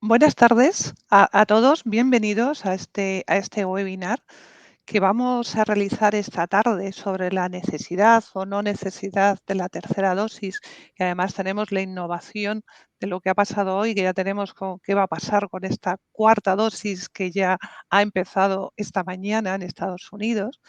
Buenas tardes a todos, bienvenidos a este webinar que vamos a realizar esta tarde sobre la necesidad o no necesidad de la tercera dosis. Y además tenemos la innovación de lo que ha pasado hoy, que ya tenemos qué va a pasar con esta cuarta dosis que ya ha empezado esta mañana en Estados Unidos.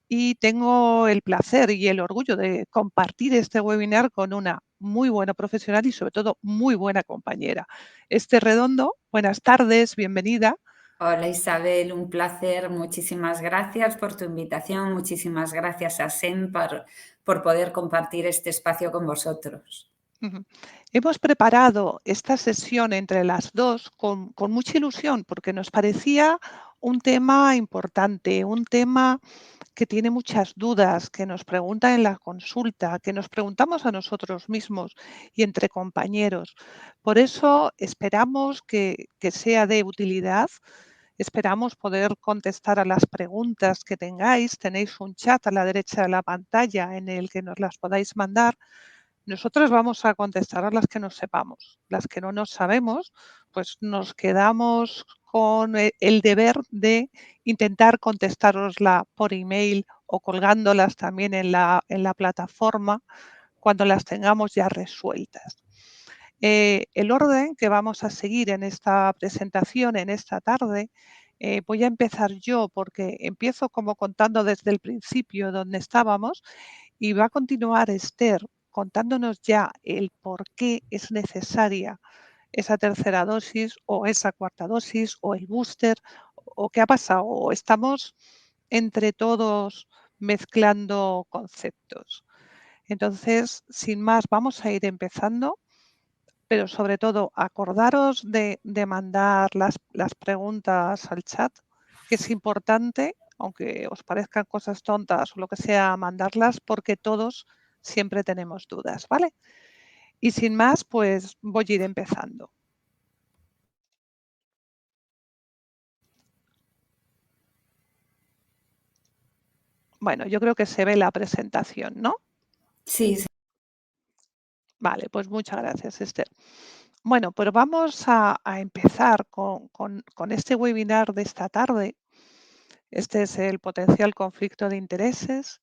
Y tengo el placer y el orgullo de compartir este webinar con una muy buena profesional y sobre todo muy buena compañera. Redondo, buenas tardes, bienvenida. Hola Isabel, un placer. Muchísimas gracias por tu invitación. Muchísimas gracias a SEM por poder compartir este espacio con vosotros. Ujú. Hemos preparado esta sesión entre las dos con mucha ilusión porque nos parecía un tema importante, un tema que tiene muchas dudas, que nos preguntan en la consulta, que nos preguntamos a nosotros mismos y entre compañeros. Por eso esperamos que sea de utilidad. Esperamos poder contestar a las preguntas que tengáis. Tenéis un chat a la derecha de la pantalla en el que nos las podáis mandar. Nosotros vamos a contestar a las que nos sepamos. Las que no nos sabemos, pues nos quedamos con el deber de intentar contestarosla por email o colgándolas también en la plataforma cuando las tengamos ya resueltas. El orden que vamos a seguir en esta presentación, en esta tarde, voy a empezar yo porque empiezo como contando desde el principio donde estábamos y va a continuar Esther contándonos ya el por qué es necesaria esa tercera dosis o esa cuarta dosis o el booster o qué ha pasado o estamos entre todos mezclando conceptos. Entonces, sin más, vamos a ir empezando, pero sobre todo acordaros de mandar las preguntas al chat, que es importante, aunque os parezcan cosas tontas o lo que sea, mandarlas porque todos siempre tenemos dudas, ¿vale? Y sin más, pues voy a ir empezando. Bueno, yo creo que se ve la presentación, ¿no? Sí, sí. Vale, pues muchas gracias, Esther. Bueno, pues vamos a empezar con este webinar de esta tarde. Este es el potencial conflicto de intereses.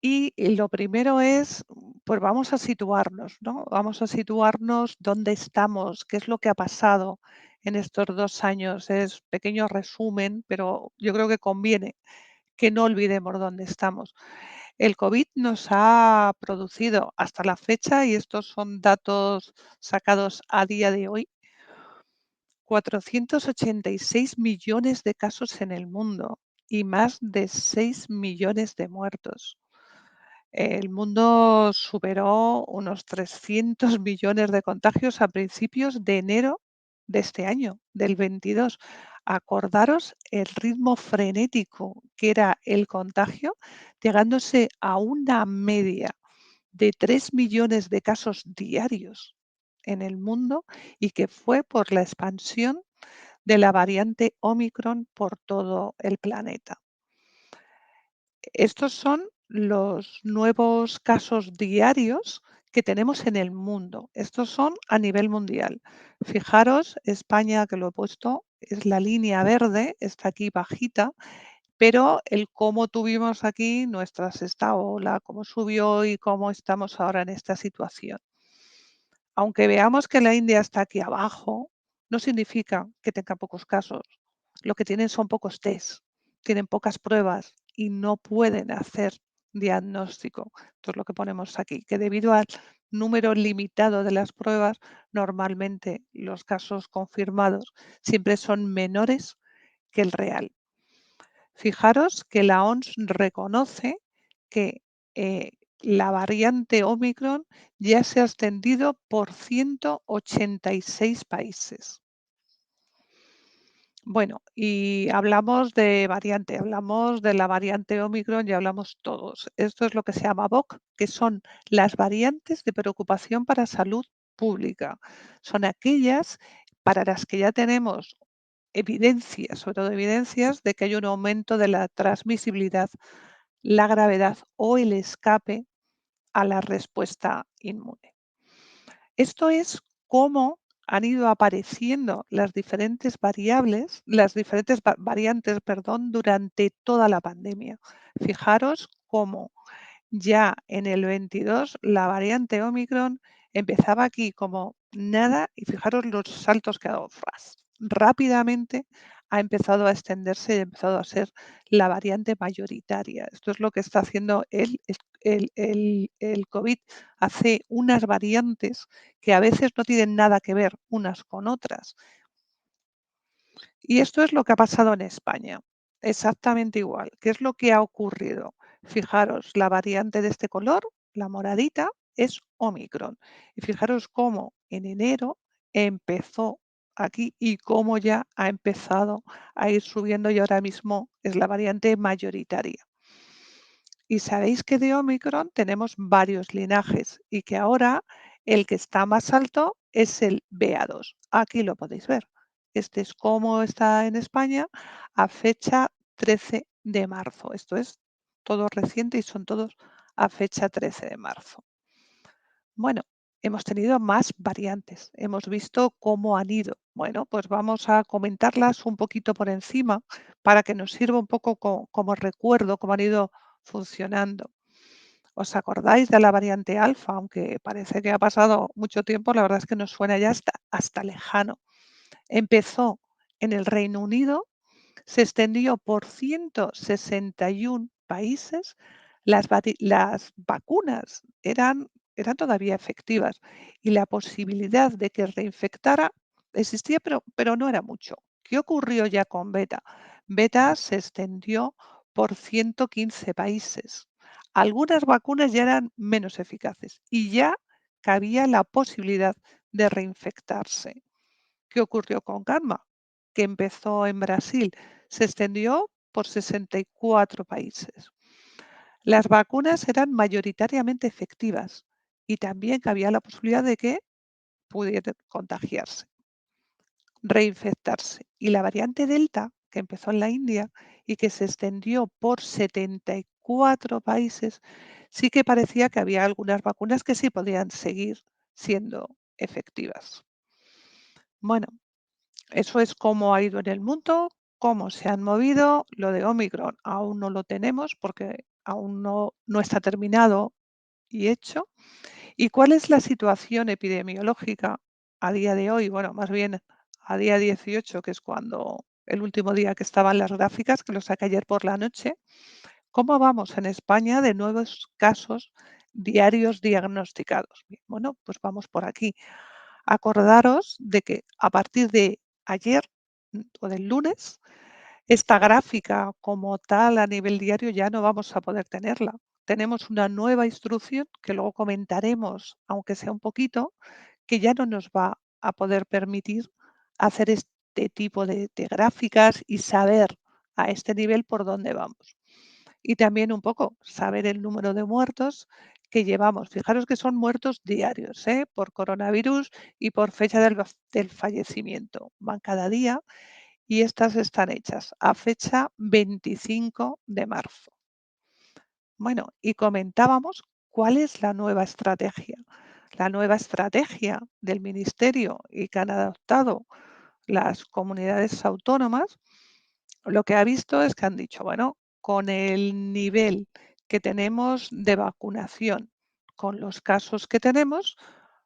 Y lo primero es, pues vamos a situarnos, ¿no? Vamos a situarnos dónde estamos, qué es lo que ha pasado en estos 2 años. Es pequeño resumen, pero yo creo que conviene que no olvidemos dónde estamos. El COVID nos ha producido hasta la fecha, y estos son datos sacados a día de hoy, 486 millones de casos en el mundo y más de 6 millones de muertos. El mundo superó unos 300 millones de contagios a principios de enero de este año, del 22. Acordaros el ritmo frenético que era el contagio, llegándose a una media de 3 millones de casos diarios en el mundo y que fue por la expansión de la variante Omicron por todo el planeta. Estos son los nuevos casos diarios que tenemos en el mundo. Estos son a nivel mundial. Fijaros, España, que lo he puesto, es la línea verde, está aquí bajita, pero el cómo tuvimos aquí nuestra sexta ola, cómo subió y cómo estamos ahora en esta situación. Aunque veamos que la India está aquí abajo, no significa que tenga pocos casos. Lo que tienen son pocos test, tienen pocas pruebas y no pueden hacer diagnóstico. Esto es lo que ponemos aquí, que debido al número limitado de las pruebas, normalmente los casos confirmados siempre son menores que el real. Fijaros que la OMS reconoce que la variante Omicron ya se ha extendido por 186 países. Bueno, y hablamos de variante, hablamos de la variante Omicron y hablamos todos. Esto es lo que se llama VOC, que son las variantes de preocupación para salud pública. Son aquellas para las que ya tenemos evidencias, sobre todo evidencias de que hay un aumento de la transmisibilidad, la gravedad o el escape a la respuesta inmune. Esto es cómo han ido apareciendo las diferentes variantes, perdón, durante toda la pandemia. Fijaros cómo ya en el 22 la variante Omicron empezaba aquí como nada y fijaros los saltos que ha dado. Rápidamente ha empezado a extenderse y ha empezado a ser la variante mayoritaria. Esto es lo que está haciendo el COVID. Hace unas variantes que a veces no tienen nada que ver unas con otras. Y esto es lo que ha pasado en España. Exactamente igual. ¿Qué es lo que ha ocurrido? Fijaros, la variante de este color, la moradita, es Omicron. Y fijaros cómo en enero empezó aquí y cómo ya ha empezado a ir subiendo y ahora mismo es la variante mayoritaria. Y sabéis que de Omicron tenemos varios linajes y que ahora el que está más alto es el BA2. Aquí lo podéis ver. Este es como está en España a fecha 13 de marzo. Esto es todo reciente y son todos a fecha 13 de marzo. Bueno, hemos tenido más variantes. Hemos visto cómo han ido. Bueno, pues vamos a comentarlas un poquito por encima para que nos sirva un poco como recuerdo cómo han ido funcionando. ¿Os acordáis de la variante alfa? Aunque parece que ha pasado mucho tiempo, la verdad es que nos suena ya hasta lejano. Empezó en el Reino Unido, se extendió por 161 países, las vacunas eran todavía efectivas y la posibilidad de que reinfectara existía, pero no era mucho. ¿Qué ocurrió ya con beta? Beta se extendió por 115 países. Algunas vacunas ya eran menos eficaces y ya cabía la posibilidad de reinfectarse. ¿Qué ocurrió con Gamma? Que empezó en Brasil, se extendió por 64 países. Las vacunas eran mayoritariamente efectivas y también cabía la posibilidad de que pudieran contagiarse, reinfectarse. Y la variante Delta, que empezó en la India y que se extendió por 74 países, sí que parecía que había algunas vacunas que sí podían seguir siendo efectivas. Bueno, eso es cómo ha ido en el mundo, cómo se han movido. Lo de Omicron aún no lo tenemos porque aún no está terminado y hecho. ¿Y cuál es la situación epidemiológica a día de hoy? Bueno, más bien a día 18, que es cuando el último día que estaban las gráficas, que lo saqué ayer por la noche. ¿Cómo vamos en España de nuevos casos diarios diagnosticados? Bien, bueno, pues vamos por aquí. Acordaros de que a partir de ayer o del lunes, esta gráfica como tal a nivel diario ya no vamos a poder tenerla. Tenemos una nueva instrucción que luego comentaremos, aunque sea un poquito, que ya no nos va a poder permitir hacer este tipo de gráficas y saber a este nivel por dónde vamos. Y también un poco saber el número de muertos que llevamos. Fijaros que son muertos diarios, por coronavirus y por fecha del fallecimiento. Van cada día y estas están hechas a fecha 25 de marzo. Bueno, y comentábamos cuál es la nueva estrategia. La nueva estrategia del Ministerio y que han adoptado las comunidades autónomas, lo que ha visto es que han dicho, bueno, con el nivel que tenemos de vacunación, con los casos que tenemos,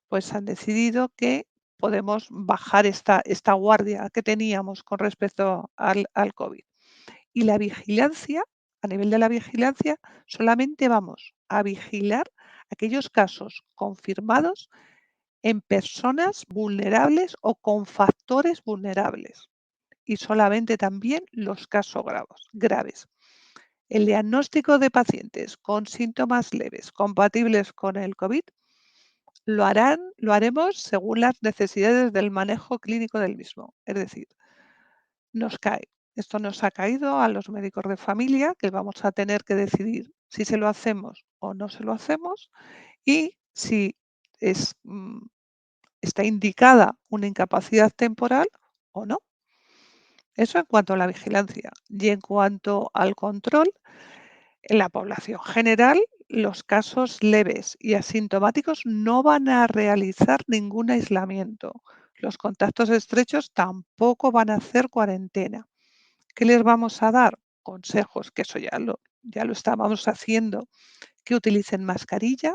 pues han decidido que podemos bajar esta guardia que teníamos con respecto al COVID. Y la vigilancia, a nivel de la vigilancia, solamente vamos a vigilar aquellos casos confirmados en personas vulnerables o con factores vulnerables y solamente también los casos graves. El diagnóstico de pacientes con síntomas leves compatibles con el COVID lo haremos según las necesidades del manejo clínico del mismo. Es decir, nos cae. Esto nos ha caído a los médicos de familia, que vamos a tener que decidir si se lo hacemos o no se lo hacemos y si está indicada una incapacidad temporal o no. Eso en cuanto a la vigilancia. Y en cuanto al control, en la población general, los casos leves y asintomáticos no van a realizar ningún aislamiento. Los contactos estrechos tampoco van a hacer cuarentena. ¿Qué les vamos a dar? Consejos, que eso ya lo estábamos haciendo, que utilicen mascarilla,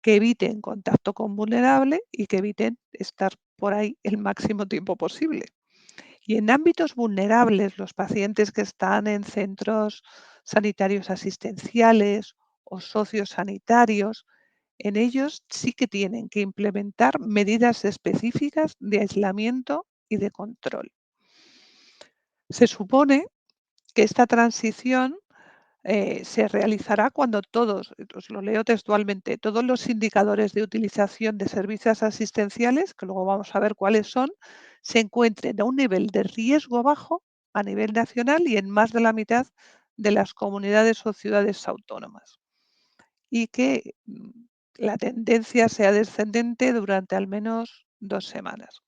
que eviten contacto con vulnerable y que eviten estar por ahí el máximo tiempo posible. Y en ámbitos vulnerables, los pacientes que están en centros sanitarios asistenciales o sociosanitarios, en ellos sí que tienen que implementar medidas específicas de aislamiento y de control. Se supone que esta transición se realizará cuando todos, os lo leo textualmente, todos los indicadores de utilización de servicios asistenciales, que luego vamos a ver cuáles son, se encuentren a un nivel de riesgo bajo a nivel nacional y en más de la mitad de las comunidades o ciudades autónomas. Y que la tendencia sea descendente durante al menos 2 semanas.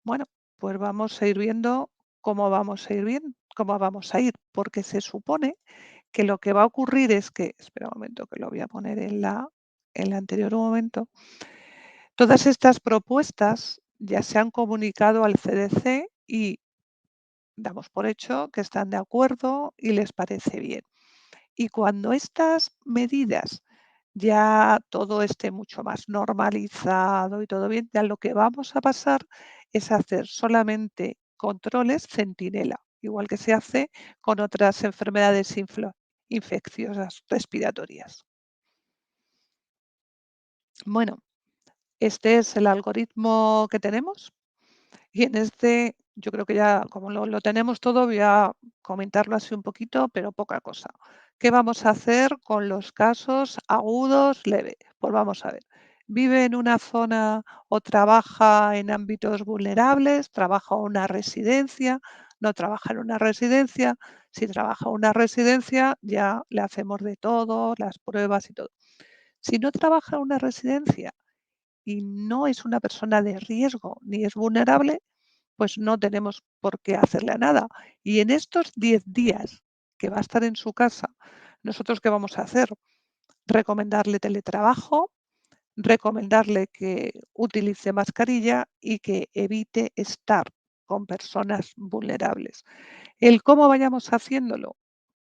Bueno, pues vamos a ir viendo cómo vamos a ir bien, cómo vamos a ir, porque se supone que lo que va a ocurrir es que, espera un momento que lo voy a poner en la anterior momento, todas estas propuestas ya se han comunicado al CDC y damos por hecho que están de acuerdo y les parece bien. Y cuando estas medidas ya todo esté mucho más normalizado y todo bien, ya lo que vamos a pasar es hacer solamente controles centinela, igual que se hace con otras enfermedades infecciosas respiratorias. Bueno, este es el algoritmo que tenemos. Y en este, yo creo que ya como lo tenemos todo, voy a comentarlo así un poquito, pero poca cosa. ¿Qué vamos a hacer con los casos agudos leve? Pues vamos a ver. ¿Vive en una zona o trabaja en ámbitos vulnerables? ¿Trabaja en una residencia? ¿No trabaja en una residencia? Si trabaja en una residencia, ya le hacemos de todo, las pruebas y todo. Si no trabaja en una residencia y no es una persona de riesgo ni es vulnerable, pues no tenemos por qué hacerle nada. Y en estos 10 días que va a estar en su casa, ¿nosotros qué vamos a hacer? Recomendarle teletrabajo, recomendarle que utilice mascarilla y que evite estar con personas vulnerables. El cómo vayamos haciéndolo,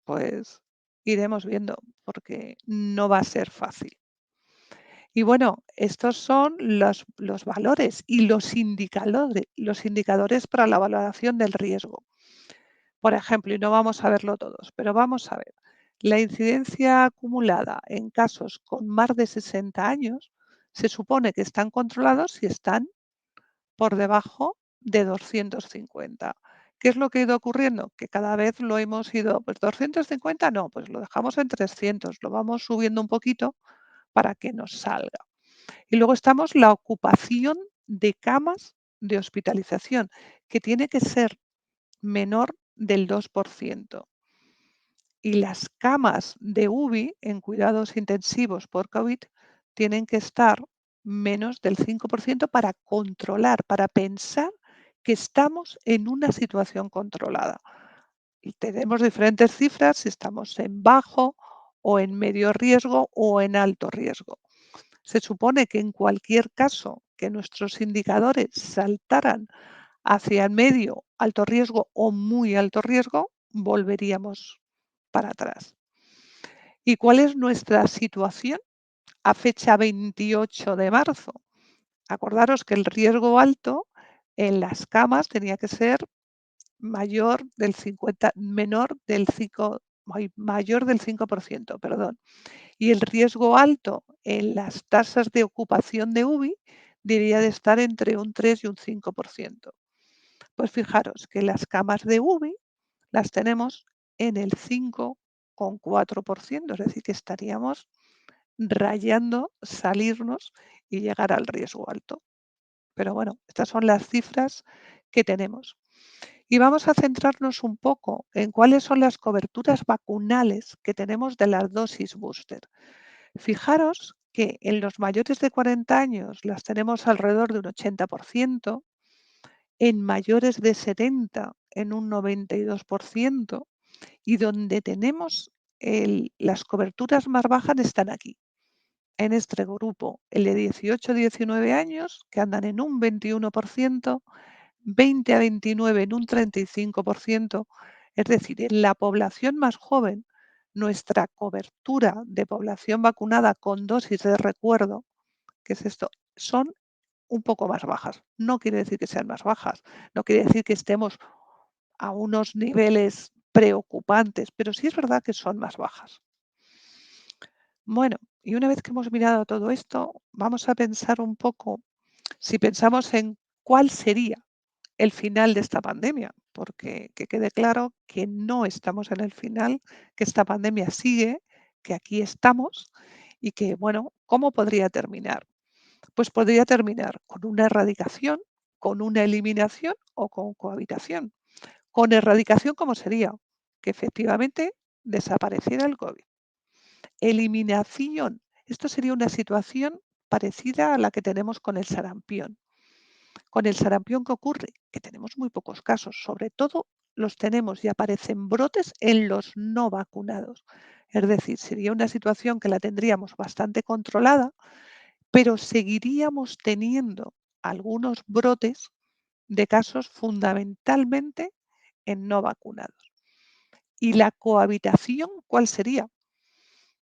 pues iremos viendo, porque no va a ser fácil. Y bueno, estos son los valores y los indicadores para la valoración del riesgo. Por ejemplo, y no vamos a verlo todos, pero vamos a ver. La incidencia acumulada en casos con más de 60 años se supone que están controlados si están por debajo de 250. ¿Qué es lo que ha ido ocurriendo? Que cada vez lo hemos ido, pues 250 no, pues lo dejamos en 300, lo vamos subiendo un poquito para que nos salga. Y luego estamos la ocupación de camas de hospitalización, que tiene que ser menor del 2%. Y las camas de UBI en cuidados intensivos por COVID tienen que estar menos del 5% para controlar, para pensar que estamos en una situación controlada. Y tenemos diferentes cifras si estamos en bajo o en medio riesgo o en alto riesgo. Se supone que en cualquier caso que nuestros indicadores saltaran hacia el medio, alto riesgo o muy alto riesgo, volveríamos para atrás. ¿Y cuál es nuestra situación a fecha 28 de marzo? Acordaros que el riesgo alto en las camas tenía que ser mayor del 50, menor del 5, mayor del 5%, perdón. Y el riesgo alto en las tasas de ocupación de UBI debería de estar entre un 3 y un 5%. Pues fijaros que las camas de UBI las tenemos en el 5,4%, es decir, que estaríamos rayando salirnos y llegar al riesgo alto. Pero bueno, estas son las cifras que tenemos. Y vamos a centrarnos un poco en cuáles son las coberturas vacunales que tenemos de las dosis booster. Fijaros que en los mayores de 40 años las tenemos alrededor de un 80%, en mayores de 70 en un 92%, y donde tenemos las coberturas más bajas están aquí, en este grupo, el de 18 a 19 años, que andan en un 21%, 20 a 29 en un 35%. Es decir, en la población más joven, nuestra cobertura de población vacunada con dosis de recuerdo, que es esto, son un poco más bajas. No quiere decir que sean más bajas, no quiere decir que estemos a unos niveles preocupantes, pero sí es verdad que son más bajas. Bueno, y una vez que hemos mirado todo esto, vamos a pensar un poco, si pensamos en cuál sería el final de esta pandemia, porque que quede claro que no estamos en el final, que esta pandemia sigue, que aquí estamos y que, bueno, ¿cómo podría terminar? Pues podría terminar con una erradicación, con una eliminación o con cohabitación. Con erradicación, ¿cómo sería? Que efectivamente desapareciera el COVID. Eliminación. Esto sería una situación parecida a la que tenemos con el sarampión. Con el sarampión, ¿qué ocurre? Que tenemos muy pocos casos, sobre todo los tenemos y aparecen brotes en los no vacunados. Es decir, sería una situación que la tendríamos bastante controlada, pero seguiríamos teniendo algunos brotes de casos fundamentalmente en no vacunados. ¿Y la cohabitación cuál sería?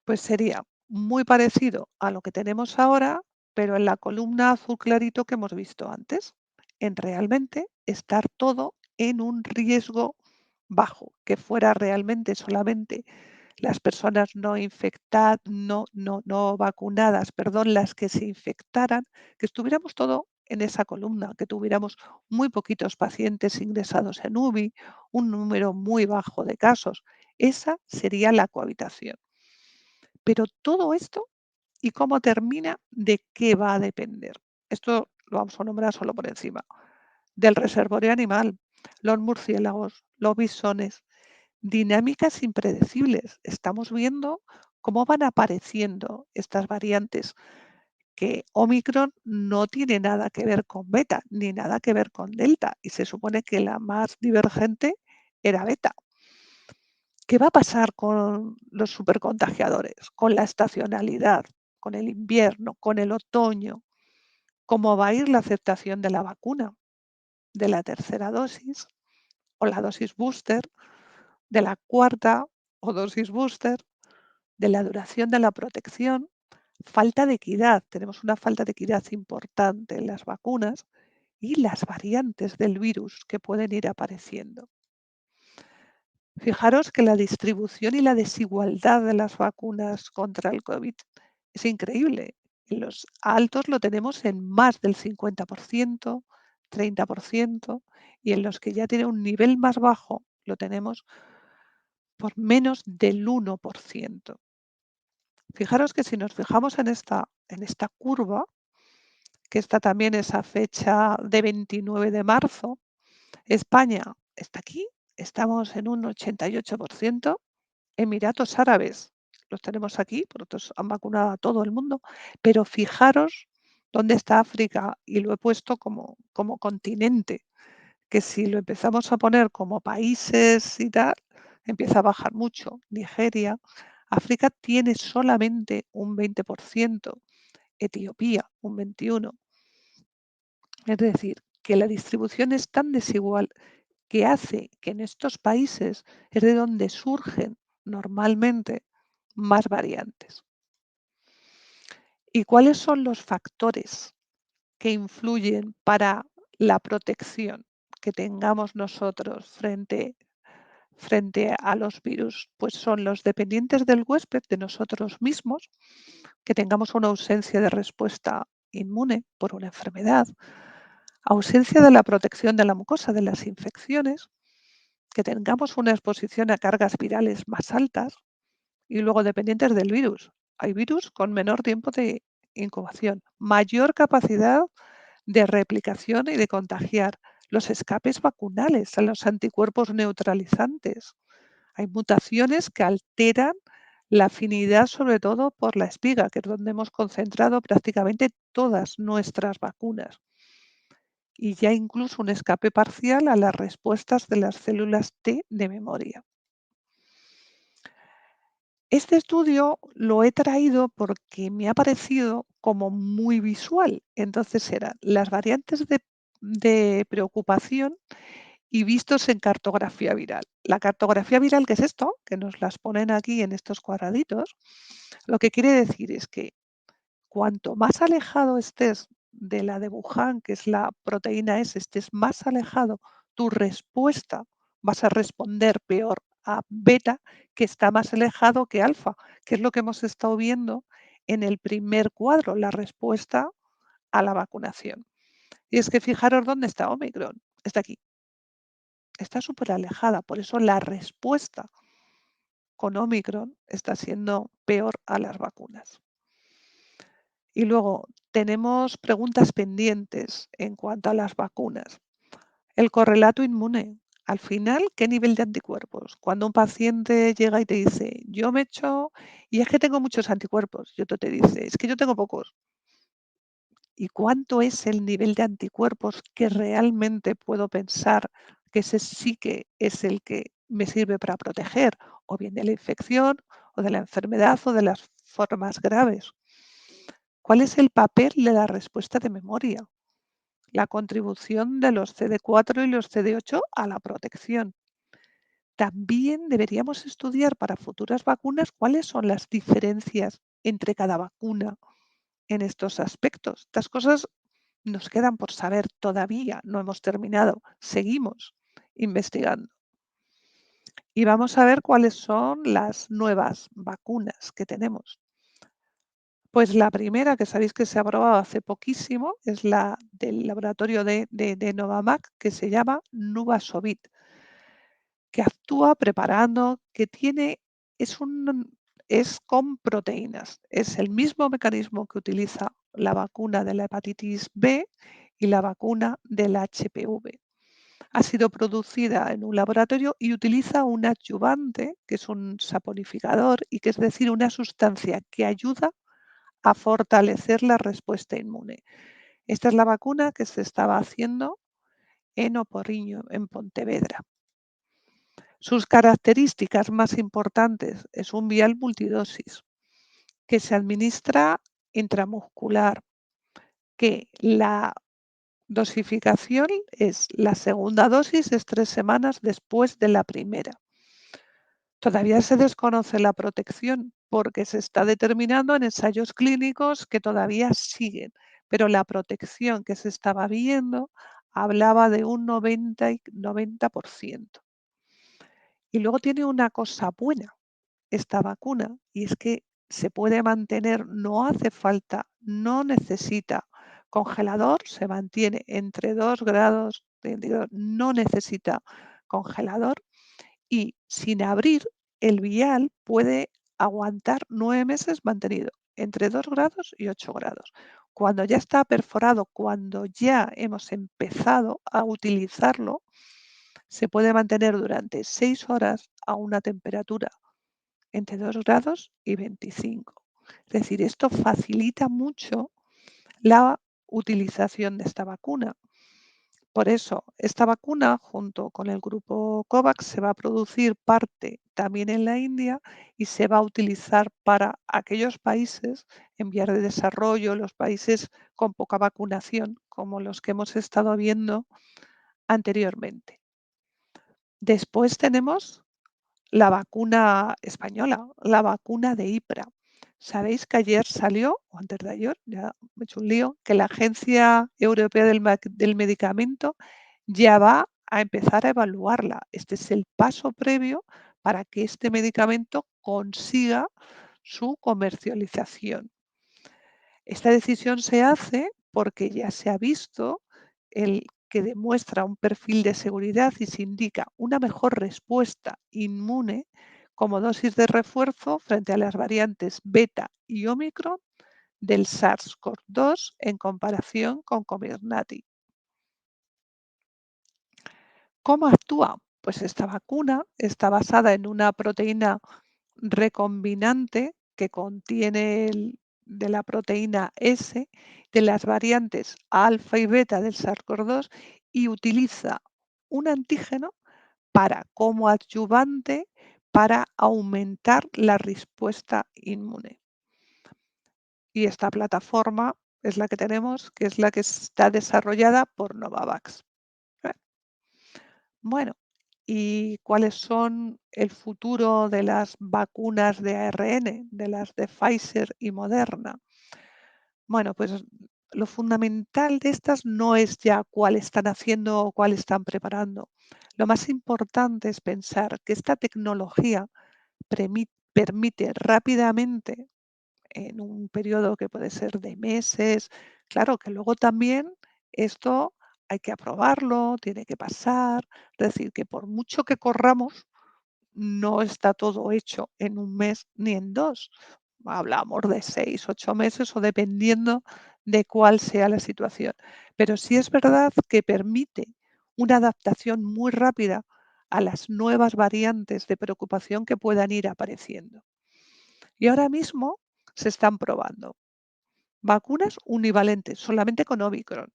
Pues sería muy parecido a lo que tenemos ahora, pero en la columna azul clarito que hemos visto antes, en realmente estar todo en un riesgo bajo, que fuera realmente solamente las personas no infectadas, no vacunadas, perdón, las que se infectaran, que estuviéramos todo en esa columna, que tuviéramos muy poquitos pacientes ingresados en UBI, un número muy bajo de casos. Esa sería la cohabitación. Pero todo esto y cómo termina, ¿de qué va a depender? Esto lo vamos a nombrar solo por encima. Del reservorio animal, los murciélagos, los bisones, dinámicas impredecibles. Estamos viendo cómo van apareciendo estas variantes, que Omicron no tiene nada que ver con beta, ni nada que ver con delta, y se supone que la más divergente era beta. ¿Qué va a pasar con los supercontagiadores, con la estacionalidad, con el invierno, con el otoño? ¿Cómo va a ir la aceptación de la vacuna, de la tercera dosis o la dosis booster, de la cuarta o dosis booster, de la duración de la protección? Falta de equidad, tenemos una falta de equidad importante en las vacunas y las variantes del virus que pueden ir apareciendo. Fijaros que la distribución y la desigualdad de las vacunas contra el COVID es increíble. En los altos lo tenemos en más del 50%, 30%, y en los que ya tienen un nivel más bajo lo tenemos por menos del 1%. Fijaros que si nos fijamos en esta curva, que está también esa fecha de 29 de marzo, España está aquí, estamos en un 88%. Emiratos Árabes, los tenemos aquí, por otros han vacunado a todo el mundo, pero fijaros dónde está África y lo he puesto como continente, que si lo empezamos a poner como países y tal, empieza a bajar mucho. Nigeria, África tiene solamente un 20%, Etiopía un 21%. Es decir, que la distribución es tan desigual que hace que en estos países es de donde surgen normalmente más variantes. ¿Y cuáles son los factores que influyen para la protección que tengamos nosotros frente a los virus? Pues son los dependientes del huésped, de nosotros mismos, que tengamos una ausencia de respuesta inmune por una enfermedad, ausencia de la protección de la mucosa de las infecciones, que tengamos una exposición a cargas virales más altas y luego dependientes del virus. Hay virus con menor tiempo de incubación, mayor capacidad de replicación y de contagiar, los escapes vacunales a los anticuerpos neutralizantes. Hay mutaciones que alteran la afinidad, sobre todo por la espiga, que es donde hemos concentrado prácticamente todas nuestras vacunas. Y ya incluso un escape parcial a las respuestas de las células T de memoria. Este estudio lo he traído porque me ha parecido como muy visual. Entonces eran las variantes de preocupación y vistos en cartografía viral. La cartografía viral, ¿qué es esto? Que nos las ponen aquí en estos cuadraditos. Lo que quiere decir es que cuanto más alejado estés de la de Wuhan, que es la proteína S, estés más alejado, tu respuesta vas a responder peor a beta, que está más alejado que alfa, que es lo que hemos estado viendo en el primer cuadro, la respuesta a la vacunación. Y es que fijaros dónde está Omicron. Está aquí. Está súper alejada. Por eso la respuesta con Omicron está siendo peor a las vacunas. Y luego tenemos preguntas pendientes en cuanto a las vacunas. El correlato inmune. Al final, ¿qué nivel de anticuerpos? Cuando un paciente llega y te dice, yo me echo y es que tengo muchos anticuerpos, y otro te dice, es que yo tengo pocos. ¿Y cuánto es el nivel de anticuerpos que realmente puedo pensar que ese sí que es el que me sirve para proteger, o bien de la infección, o de la enfermedad, o de las formas graves? ¿Cuál es el papel de la respuesta de memoria? La contribución de los CD4 y los CD8 a la protección. También deberíamos estudiar para futuras vacunas cuáles son las diferencias entre cada vacuna en estos aspectos. Estas cosas nos quedan por saber todavía, no hemos terminado, seguimos investigando. Y vamos a ver cuáles son las nuevas vacunas que tenemos. Pues la primera, que sabéis que se ha aprobado hace poquísimo, es la del laboratorio de Novavax, que se llama Nuvaxovid, que actúa preparando, que tiene, es con proteínas. Es el mismo mecanismo que utiliza la vacuna de la hepatitis B y la vacuna del HPV. Ha sido producida en un laboratorio y utiliza un adyuvante, que es un saponificador, y que es decir, una sustancia que ayuda a fortalecer la respuesta inmune. Esta es la vacuna que se estaba haciendo en Oporriño, en Pontevedra. Sus características más importantes es un vial multidosis que se administra intramuscular, que la dosificación es la segunda dosis es 3 semanas después de la primera. Todavía se desconoce la protección porque se está determinando en ensayos clínicos que todavía siguen, pero la protección que se estaba viendo hablaba de un 90%. Y luego tiene una cosa buena esta vacuna, y es que se puede mantener, no hace falta, no necesita congelador, se mantiene entre 2 grados centígrados, no necesita congelador, y sin abrir el vial puede aguantar 9 meses mantenido entre 2 grados y 8 grados. Cuando ya está perforado, cuando ya hemos empezado a utilizarlo, se puede mantener durante 6 horas a una temperatura entre 2 grados y 25. Es decir, esto facilita mucho la utilización de esta vacuna. Por eso, esta vacuna, junto con el grupo COVAX, se va a producir parte también en la India y se va a utilizar para aquellos países en vías de desarrollo, los países con poca vacunación, como los que hemos estado viendo anteriormente. Después tenemos la vacuna española, la vacuna de IPRA. Sabéis que ayer salió, o antes de ayer, ya me he hecho un lío, que la Agencia Europea del Medicamento ya va a empezar a evaluarla. Este es el paso previo para que este medicamento consiga su comercialización. Esta decisión se hace porque ya se ha visto el que demuestra un perfil de seguridad y se indica una mejor respuesta inmune como dosis de refuerzo frente a las variantes beta y Omicron del SARS-CoV-2 en comparación con Comirnaty. ¿Cómo actúa? Pues esta vacuna está basada en una proteína recombinante que contiene de la proteína S de las variantes alfa y beta del SARS-CoV-2 y utiliza un antígeno para como adyuvante para aumentar la respuesta inmune. Y esta plataforma es la que tenemos, que es la que está desarrollada por Novavax. Bueno, ¿y cuáles son el futuro de las vacunas de ARN, de las de Pfizer y Moderna? Bueno, pues lo fundamental de estas no es ya cuál están haciendo o cuál están preparando. Lo más importante es pensar que esta tecnología permite rápidamente, en un periodo que puede ser de meses, claro que luego también esto hay que aprobarlo, tiene que pasar, es decir, que por mucho que corramos, no está todo hecho en un mes ni en dos. Hablamos de 6, 8 meses o dependiendo de cuál sea la situación. Pero sí es verdad que permite una adaptación muy rápida a las nuevas variantes de preocupación que puedan ir apareciendo. Y ahora mismo se están probando vacunas univalentes, solamente con Omicron.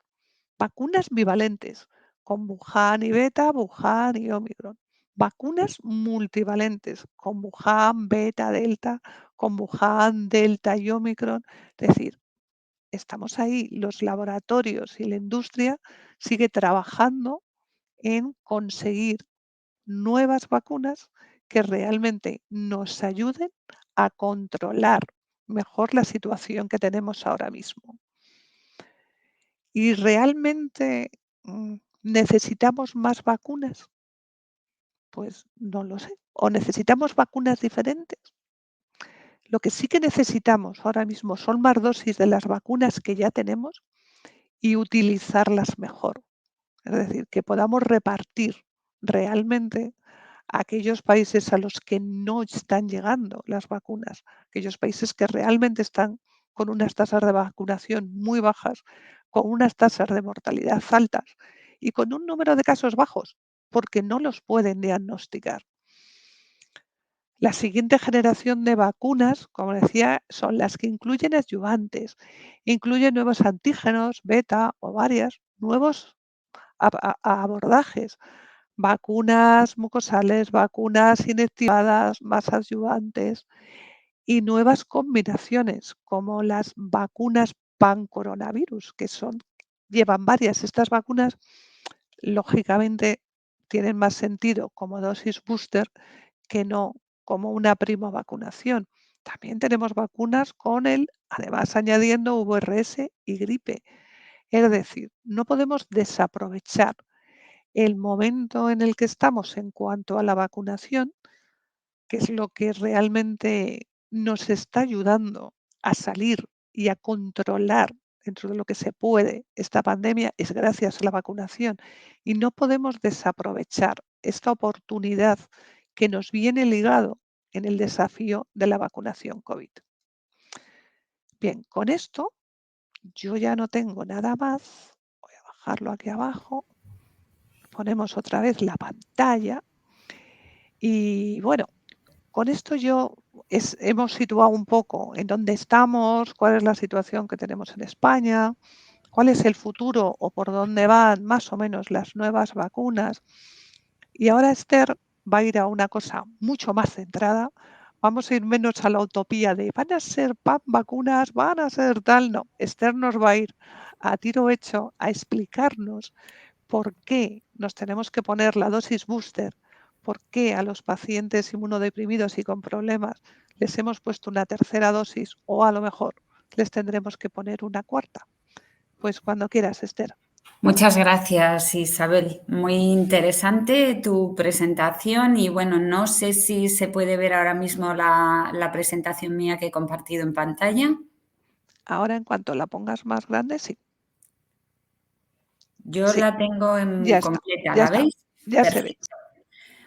Vacunas bivalentes, con Wuhan y beta, Wuhan y Omicron. Vacunas multivalentes, con Wuhan, beta, delta, con Wuhan, delta y Omicron. Es decir, estamos ahí, los laboratorios y la industria sigue trabajando en conseguir nuevas vacunas que realmente nos ayuden a controlar mejor la situación que tenemos ahora mismo. ¿Y realmente necesitamos más vacunas? Pues no lo sé. ¿O necesitamos vacunas diferentes? Lo que sí que necesitamos ahora mismo son más dosis de las vacunas que ya tenemos y utilizarlas mejor. Es decir, que podamos repartir realmente a aquellos países a los que no están llegando las vacunas, aquellos países que realmente están con unas tasas de vacunación muy bajas, con unas tasas de mortalidad altas y con un número de casos bajos, porque no los pueden diagnosticar. La siguiente generación de vacunas, como decía, son las que incluyen adyuvantes, incluyen nuevos antígenos, beta o varias, nuevos abordajes, vacunas mucosales, vacunas inactivadas, más adyuvantes y nuevas combinaciones como las vacunas pan-coronavirus, que llevan varias. Estas vacunas, lógicamente, tienen más sentido como dosis booster que no como una prima vacunación. También tenemos vacunas además añadiendo VRS y gripe. Es decir, no podemos desaprovechar el momento en el que estamos en cuanto a la vacunación, que es lo que realmente nos está ayudando a salir y a controlar dentro de lo que se puede esta pandemia, es gracias a la vacunación. Y no podemos desaprovechar esta oportunidad que nos viene ligado en el desafío de la vacunación COVID. Bien, con esto yo ya no tengo nada más. Voy a bajarlo aquí abajo. Ponemos otra vez la pantalla. Y bueno, con esto hemos situado un poco en dónde estamos, cuál es la situación que tenemos en España, cuál es el futuro o por dónde van más o menos las nuevas vacunas. Y ahora Esther va a ir a una cosa mucho más centrada. Vamos a ir menos a la utopía de van a ser vacunas, van a ser tal. No, Esther nos va a ir a tiro hecho a explicarnos por qué nos tenemos que poner la dosis booster, por qué a los pacientes inmunodeprimidos y con problemas les hemos puesto una tercera dosis o a lo mejor les tendremos que poner una cuarta. Pues cuando quieras, Esther. Muchas gracias, Isabel. Muy interesante tu presentación y bueno, no sé si se puede ver ahora mismo la presentación mía que he compartido en pantalla. Ahora, en cuanto la pongas más grande, sí. Yo Sí, la tengo ya en está, completa, ya ¿la está, veis? ya se ve. Perfecto.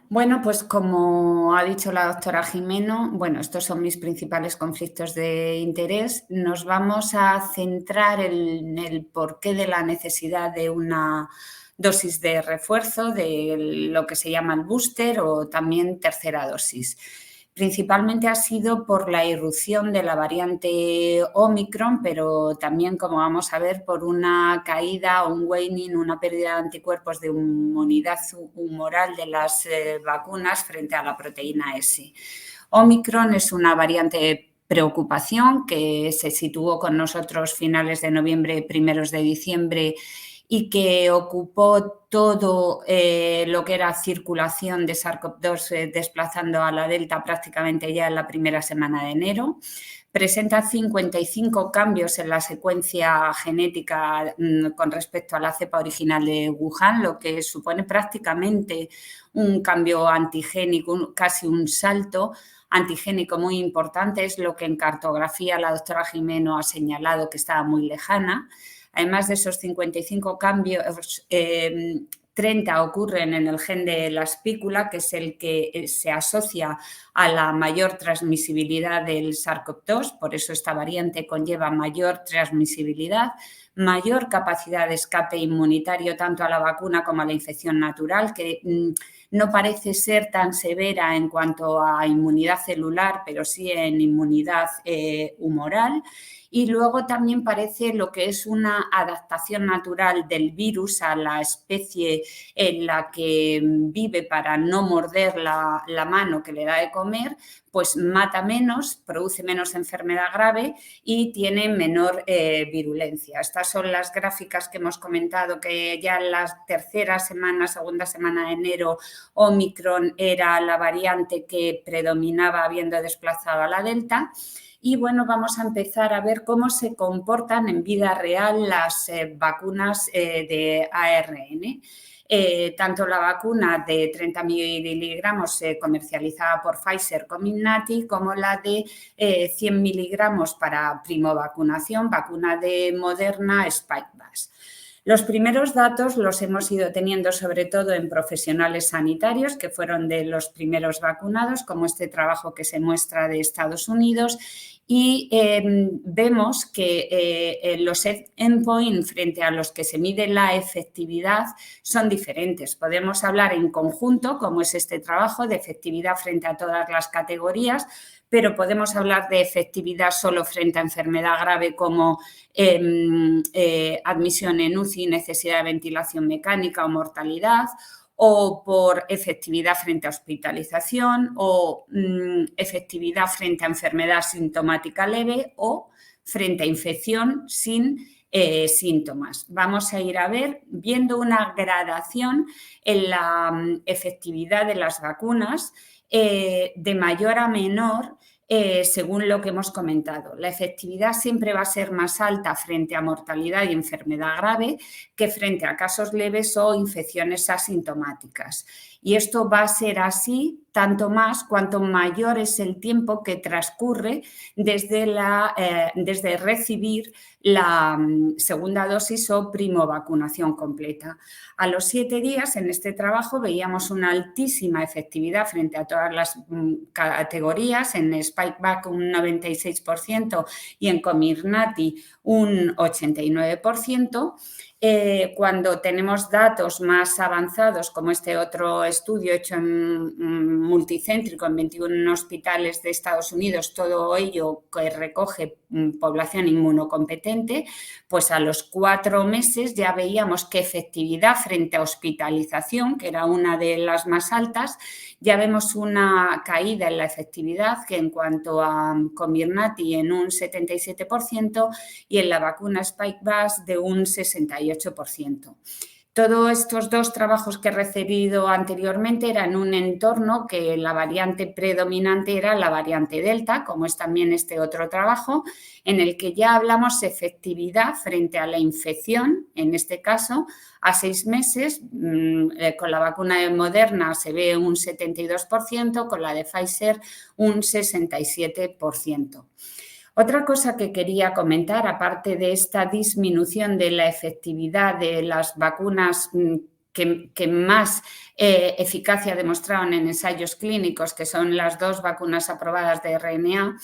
Bueno, pues como ha dicho la doctora Jimeno, bueno, estos son mis principales conflictos de interés. Nos vamos a centrar en el porqué de la necesidad de una dosis de refuerzo, de lo que se llama el booster o también tercera dosis. Principalmente ha sido por la irrupción de la variante Omicron, pero también, como vamos a ver, por una caída o un waning, una pérdida de anticuerpos de inmunidad humoral de las vacunas frente a la proteína S. Omicron es una variante de preocupación que se situó con nosotros finales de noviembre, primeros de diciembre, y que ocupó todo lo que era circulación de SARS-CoV-2 desplazando a la Delta prácticamente ya en la primera semana de enero. Presenta 55 cambios en la secuencia genética con respecto a la cepa original de Wuhan, lo que supone prácticamente un cambio antigénico, casi un salto antigénico muy importante. Es lo que en cartografía la doctora Gimeno ha señalado que estaba muy lejana. Además de esos 55 cambios, 30 ocurren en el gen de la espícula, que es el que se asocia a la mayor transmisibilidad del SARS-CoV-2, por eso esta variante conlleva mayor transmisibilidad, mayor capacidad de escape inmunitario tanto a la vacuna como a la infección natural, que no parece ser tan severa en cuanto a inmunidad celular, pero sí en inmunidad humoral. Y luego también parece lo que es una adaptación natural del virus a la especie en la que vive para no morder la mano que le da de comer, pues mata menos, produce menos enfermedad grave y tiene menor virulencia. Estas son las gráficas que hemos comentado, que ya en la tercera semana, segunda semana de enero, Omicron era la variante que predominaba habiendo desplazado a la Delta. Y bueno, vamos a empezar a ver cómo se comportan en vida real las vacunas de ARN. Tanto la vacuna de 30 miligramos comercializada por Pfizer Comirnaty como la de 100 miligramos para primovacunación, vacuna de Moderna Spikevax. Los primeros datos los hemos ido teniendo sobre todo en profesionales sanitarios, que fueron de los primeros vacunados, como este trabajo que se muestra de Estados Unidos, y vemos que los endpoints frente a los que se mide la efectividad son diferentes. Podemos hablar en conjunto, como es este trabajo, de efectividad frente a todas las categorías, pero podemos hablar de efectividad solo frente a enfermedad grave como admisión en UCI, necesidad de ventilación mecánica o mortalidad, o por efectividad frente a hospitalización, o efectividad frente a enfermedad sintomática leve, o frente a infección sin síntomas. Vamos a ir a ver, viendo una gradación en la efectividad de las vacunas, de mayor a menor, según lo que hemos comentado. La efectividad siempre va a ser más alta frente a mortalidad y enfermedad grave que frente a casos leves o infecciones asintomáticas. Y esto va a ser así tanto más cuanto mayor es el tiempo que transcurre desde recibir la segunda dosis o primovacunación completa. A los 7 días en este trabajo veíamos una altísima efectividad frente a todas las categorías, en Spikevax un 96% y en Comirnaty un 89%. Cuando tenemos datos más avanzados, como este otro estudio hecho en multicéntrico en 21 hospitales de Estados Unidos, todo ello que recoge población inmunocompetente, pues a los 4 meses ya veíamos que efectividad frente a hospitalización, que era una de las más altas, ya vemos una caída en la efectividad que en cuanto a Comirnaty en un 77% y en la vacuna Spikevax de un 68%. Todos estos dos trabajos que he referido anteriormente eran en un entorno que la variante predominante era la variante Delta, como es también este otro trabajo, en el que ya hablamos de efectividad frente a la infección, en este caso, a 6 meses. Con la vacuna de Moderna se ve un 72%, con la de Pfizer un 67%. Otra cosa que quería comentar, aparte de esta disminución de la efectividad de las vacunas que más eficacia demostraron en ensayos clínicos, que son las 2 vacunas aprobadas de RNA,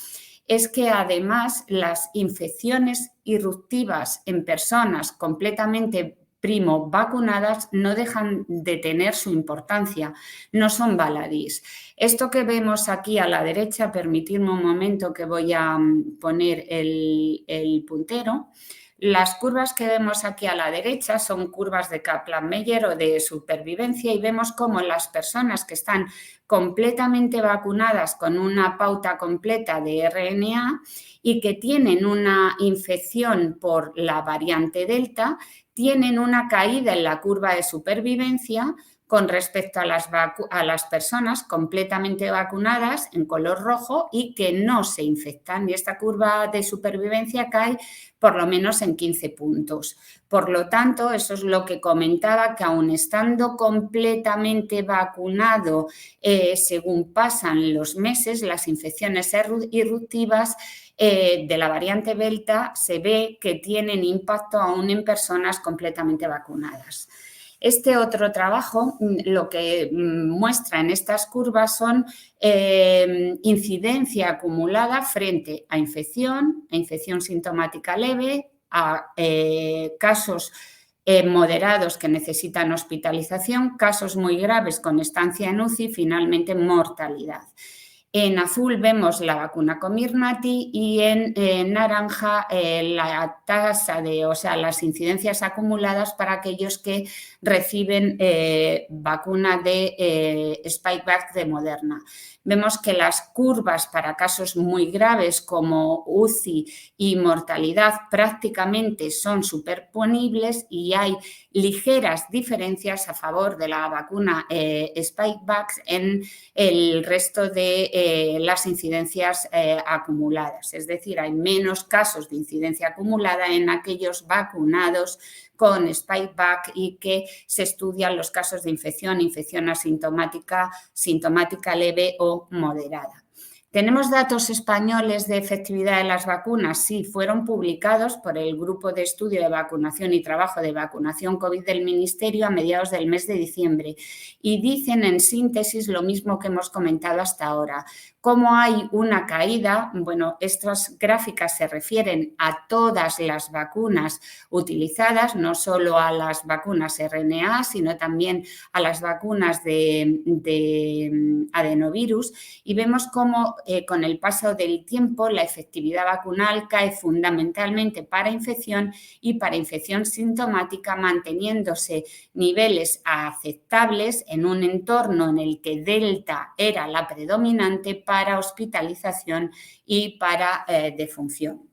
es que además las infecciones irruptivas en personas completamente primo vacunadas no dejan de tener su importancia, no son baladís. Esto que vemos aquí a la derecha, permitidme un momento que voy a poner el puntero. Las curvas que vemos aquí a la derecha son curvas de Kaplan-Meier o de supervivencia y vemos cómo las personas que están completamente vacunadas con una pauta completa de RNA y que tienen una infección por la variante Delta, tienen una caída en la curva de supervivencia con respecto a las personas completamente vacunadas en color rojo y que no se infectan. Y esta curva de supervivencia cae por lo menos en 15 puntos. Por lo tanto, eso es lo que comentaba, que aun estando completamente vacunado, según pasan los meses, las infecciones irruptivas de la variante Delta se ve que tienen impacto aún en personas completamente vacunadas. Este otro trabajo lo que muestra en estas curvas son incidencia acumulada frente a infección sintomática leve, a casos moderados que necesitan hospitalización, casos muy graves con estancia en UCI y finalmente mortalidad. En azul vemos la vacuna Comirnaty y en naranja la tasa las incidencias acumuladas para aquellos que reciben vacuna de Spikevax de Moderna. Vemos que las curvas para casos muy graves como UCI y mortalidad prácticamente son superponibles y hay ligeras diferencias a favor de la vacuna Spikevax en el resto de las incidencias acumuladas. Es decir, hay menos casos de incidencia acumulada en aquellos vacunados con Spikevax y que se estudian los casos de infección asintomática, sintomática leve o moderada. ¿Tenemos datos españoles de efectividad de las vacunas? Sí, fueron publicados por el Grupo de Estudio de Vacunación y Trabajo de Vacunación COVID del Ministerio a mediados del mes de diciembre y dicen en síntesis lo mismo que hemos comentado hasta ahora. ¿Cómo hay una caída? Bueno, estas gráficas se refieren a todas las vacunas utilizadas, no solo a las vacunas RNA, sino también a las vacunas de adenovirus y vemos cómo con el paso del tiempo la efectividad vacunal cae fundamentalmente para infección y para infección sintomática, manteniéndose niveles aceptables en un entorno en el que Delta era la predominante para hospitalización y para defunción.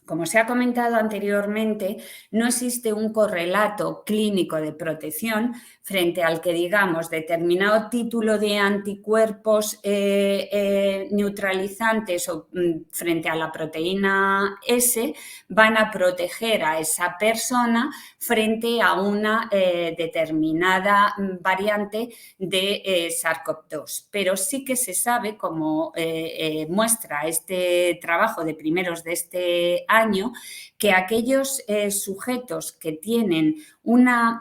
Como se ha comentado anteriormente, no existe un correlato clínico de protección frente al que, digamos, determinado título de anticuerpos neutralizantes o frente a la proteína S van a proteger a esa persona frente a una determinada variante de SARS-CoV-2. Pero sí que se sabe, como muestra este trabajo de primeros de este año, que aquellos sujetos que tienen una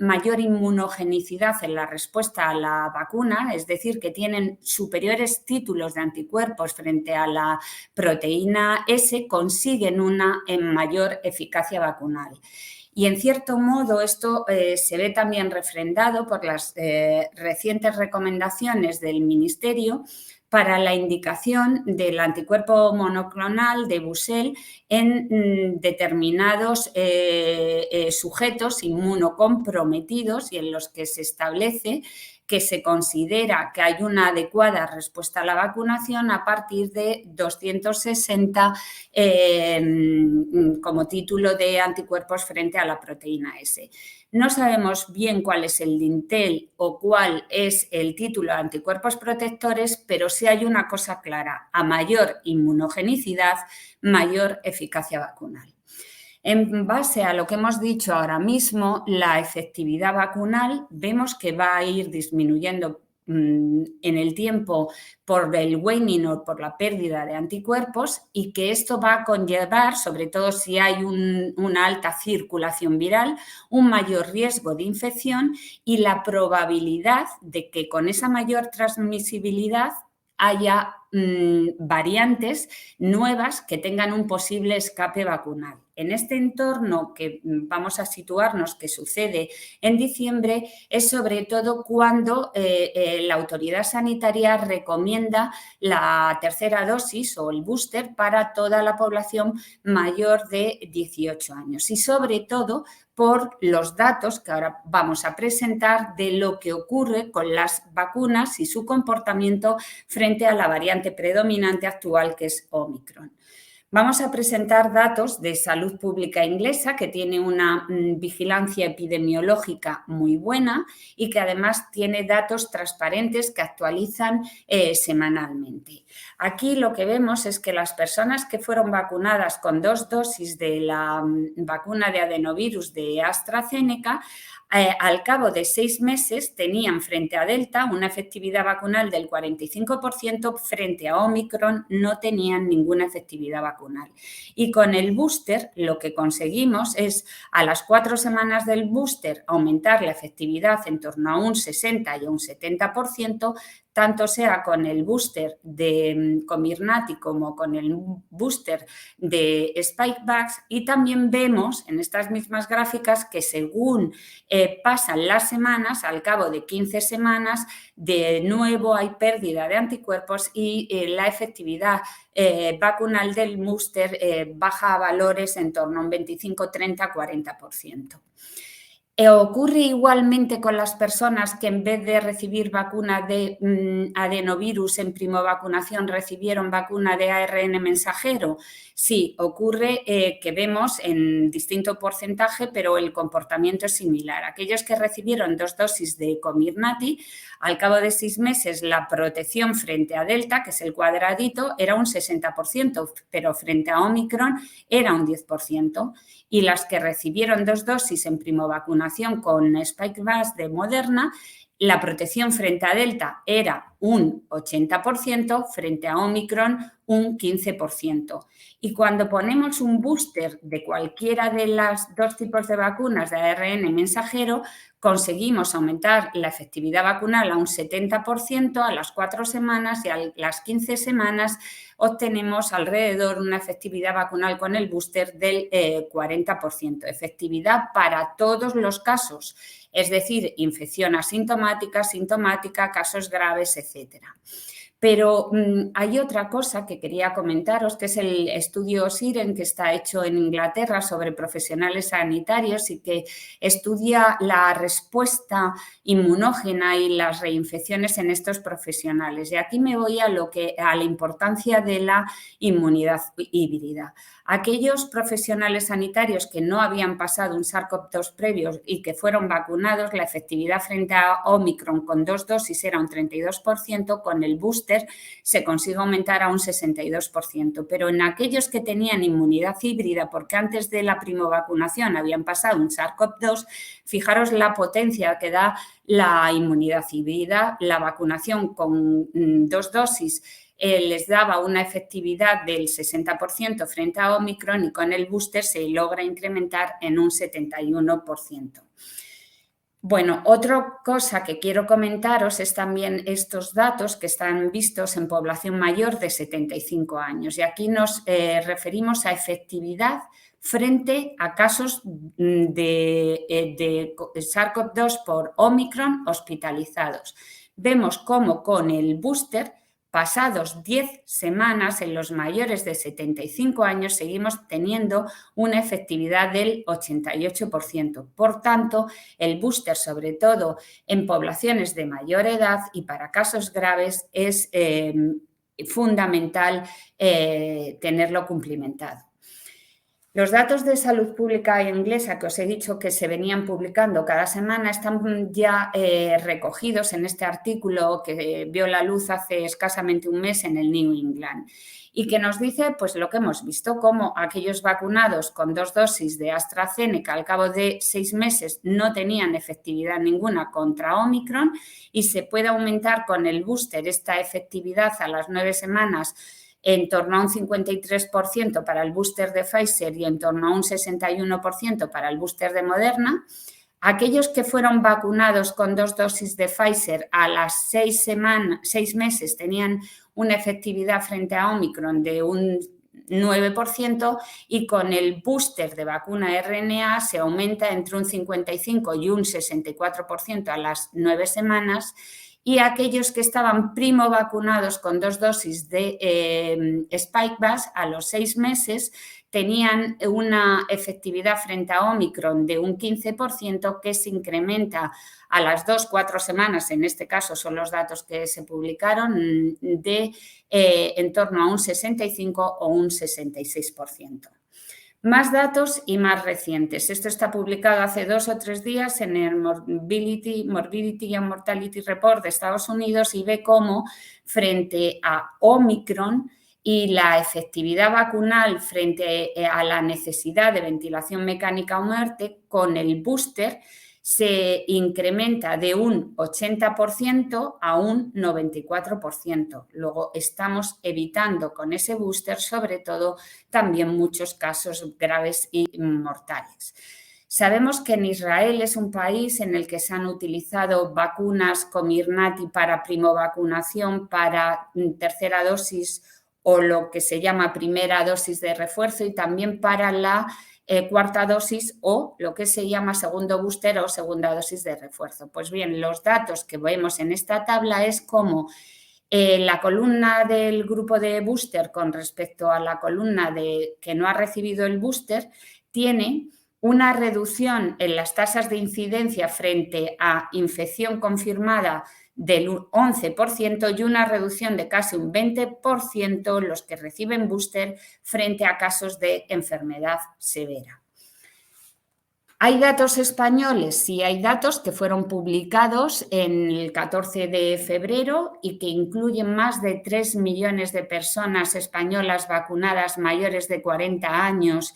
mayor inmunogenicidad en la respuesta a la vacuna, es decir, que tienen superiores títulos de anticuerpos frente a la proteína S, consiguen una mayor eficacia vacunal. Y en cierto modo esto se ve también refrendado por las recientes recomendaciones del Ministerio para la indicación del anticuerpo monoclonal de Bussell en determinados sujetos inmunocomprometidos y en los que se establece que se considera que hay una adecuada respuesta a la vacunación a partir de 260 como título de anticuerpos frente a la proteína S. No sabemos bien cuál es el dintel o cuál es el título de anticuerpos protectores, pero sí hay una cosa clara: a mayor inmunogenicidad, mayor eficacia vacunal. En base a lo que hemos dicho ahora mismo, la efectividad vacunal vemos que va a ir disminuyendo en el tiempo por el waning o por la pérdida de anticuerpos y que esto va a conllevar, sobre todo si hay una alta circulación viral, un mayor riesgo de infección y la probabilidad de que con esa mayor transmisibilidad haya variantes nuevas que tengan un posible escape vacunal. en este entorno que vamos a situarnos, que sucede en diciembre, es sobre todo cuando la autoridad sanitaria recomienda la tercera dosis o el booster para toda la población mayor de 18 años y sobre todo por los datos que ahora vamos a presentar de lo que ocurre con las vacunas y su comportamiento frente a la variante predominante actual, que es Omicron. Vamos a presentar datos de salud pública inglesa que tiene una vigilancia epidemiológica muy buena y que además tiene datos transparentes que actualizan semanalmente. Aquí lo que vemos es que las personas que fueron vacunadas con 2 dosis de la vacuna de adenovirus de AstraZeneca, al cabo de 6 meses tenían frente a Delta una efectividad vacunal del 45%, frente a Omicron no tenían ninguna efectividad vacunal. Y con el booster lo que conseguimos es a las 4 semanas del booster aumentar la efectividad en torno a un 60 y a un 70%, tanto sea con el booster de Comirnaty como con el booster de Spikevax, y también vemos en estas mismas gráficas que según pasan las semanas, al cabo de 15 semanas, de nuevo hay pérdida de anticuerpos y la efectividad vacunal del booster baja a valores en torno a un 25, 30, 40%. Ocurre igualmente con las personas que en vez de recibir vacuna de adenovirus en primovacunación recibieron vacuna de ARN mensajero. Sí, ocurre que vemos en distinto porcentaje, pero el comportamiento es similar. Aquellos que recibieron 2 dosis de Comirnaty, al cabo de 6 meses la protección frente a Delta, que es el cuadradito, era un 60%, pero frente a Omicron era un 10%. Y las que recibieron 2 dosis en primovacunación con Spikevax de Moderna, la protección frente a Delta era un 80%, frente a Omicron un 15%. Y cuando ponemos un booster de cualquiera de los 2 tipos de vacunas de ARN mensajero, conseguimos aumentar la efectividad vacunal a un 70% a las 4 semanas y a las 15 semanas obtenemos alrededor una efectividad vacunal con el booster del 40%. Efectividad para todos los casos, es decir, infección asintomática, sintomática, casos graves, etcétera. Pero hay otra cosa que quería comentaros, que es el estudio SIREN, que está hecho en Inglaterra sobre profesionales sanitarios y que estudia la respuesta inmunógena y las reinfecciones en estos profesionales. Y aquí me voy a la importancia de la inmunidad híbrida. Aquellos profesionales sanitarios que no habían pasado un SARS-CoV-2 previo y que fueron vacunados, la efectividad frente a Omicron con 2 dosis era un 32%, con el booster se consigue aumentar a un 62%. Pero en aquellos que tenían inmunidad híbrida, porque antes de la primovacunación habían pasado un SARS-CoV-2, fijaros la potencia que da la inmunidad híbrida. La vacunación con 2 dosis les daba una efectividad del 60% frente a Omicron y con el booster se logra incrementar en un 71%. Bueno, otra cosa que quiero comentaros es también estos datos que están vistos en población mayor de 75 años y aquí nos referimos a efectividad frente a casos de SARS-CoV-2 por Omicron hospitalizados. Vemos cómo con el booster, pasados 10 semanas en los mayores de 75 años, seguimos teniendo una efectividad del 88%. Por tanto, el booster, sobre todo en poblaciones de mayor edad y para casos graves, es fundamental tenerlo cumplimentado. Los datos de salud pública inglesa que os he dicho que se venían publicando cada semana están ya recogidos en este artículo que vio la luz hace escasamente un mes en el New England y que nos dice pues lo que hemos visto, como aquellos vacunados con 2 dosis de AstraZeneca al cabo de 6 meses no tenían efectividad ninguna contra Omicron y se puede aumentar con el booster esta efectividad a las 9 semanas en torno a un 53% para el booster de Pfizer y en torno a un 61% para el booster de Moderna. Aquellos que fueron vacunados con 2 dosis de Pfizer a las 6 meses tenían una efectividad frente a Omicron de un 9% y con el booster de vacuna RNA se aumenta entre un 55 y un 64% a las 9 semanas, y aquellos que estaban primo vacunados con 2 dosis de Spikevax a los 6 meses tenían una efectividad frente a Omicron de un 15% que se incrementa a las 2-4 semanas, en este caso son los datos que se publicaron, de en torno a un 65 o un 66%. Más datos y más recientes. Esto está publicado hace 2 o 3 días en el Morbidity and Mortality Report de Estados Unidos y ve cómo frente a Omicron y la efectividad vacunal frente a la necesidad de ventilación mecánica o muerte, con el booster se incrementa de un 80% a un 94%. Luego estamos evitando con ese booster, sobre todo, también muchos casos graves y mortales. Sabemos que en Israel es un país en el que se han utilizado vacunas Comirnaty para primovacunación, para tercera dosis o lo que se llama primera dosis de refuerzo, y también para la cuarta dosis o lo que se llama segundo booster o segunda dosis de refuerzo. Pues bien, los datos que vemos en esta tabla es como la columna del grupo de booster con respecto a la columna de que no ha recibido el booster tiene una reducción en las tasas de incidencia frente a infección confirmada del 11% y una reducción de casi un 20% los que reciben booster frente a casos de enfermedad severa. ¿Hay datos españoles? Sí, hay datos que fueron publicados en el 14 de febrero y que incluyen más de 3 millones de personas españolas vacunadas mayores de 40 años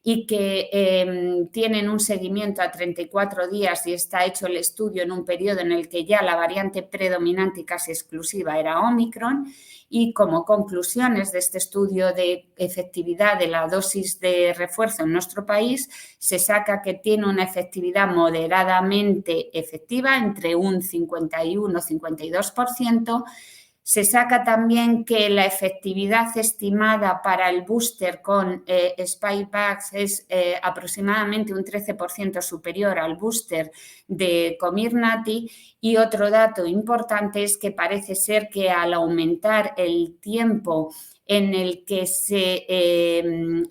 y que tienen un seguimiento a 34 días y está hecho el estudio en un periodo en el que ya la variante predominante y casi exclusiva era Omicron. Y como conclusiones de este estudio de efectividad de la dosis de refuerzo en nuestro país, se saca que tiene una efectividad moderadamente efectiva, entre un 51 y 52%. Se saca también que la efectividad estimada para el booster con Spikevax es aproximadamente un 13% superior al booster de Comirnaty. Y otro dato importante es que parece ser que al aumentar el tiempo en el que se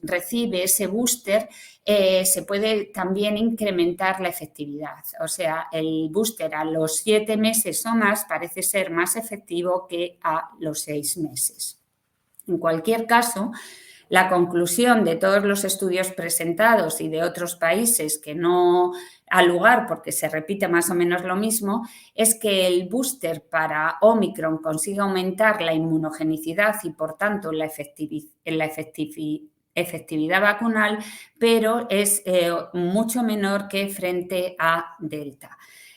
recibe ese booster, se puede también incrementar la efectividad. O sea, el booster a los 7 meses o más parece ser más efectivo que a los 6 meses. En cualquier caso, la conclusión de todos los estudios presentados y de otros países que no ha lugar porque se repite más o menos lo mismo, es que el booster para Omicron consigue aumentar la inmunogenicidad y, por tanto, la efectividad vacunal, pero es mucho menor que frente a Delta.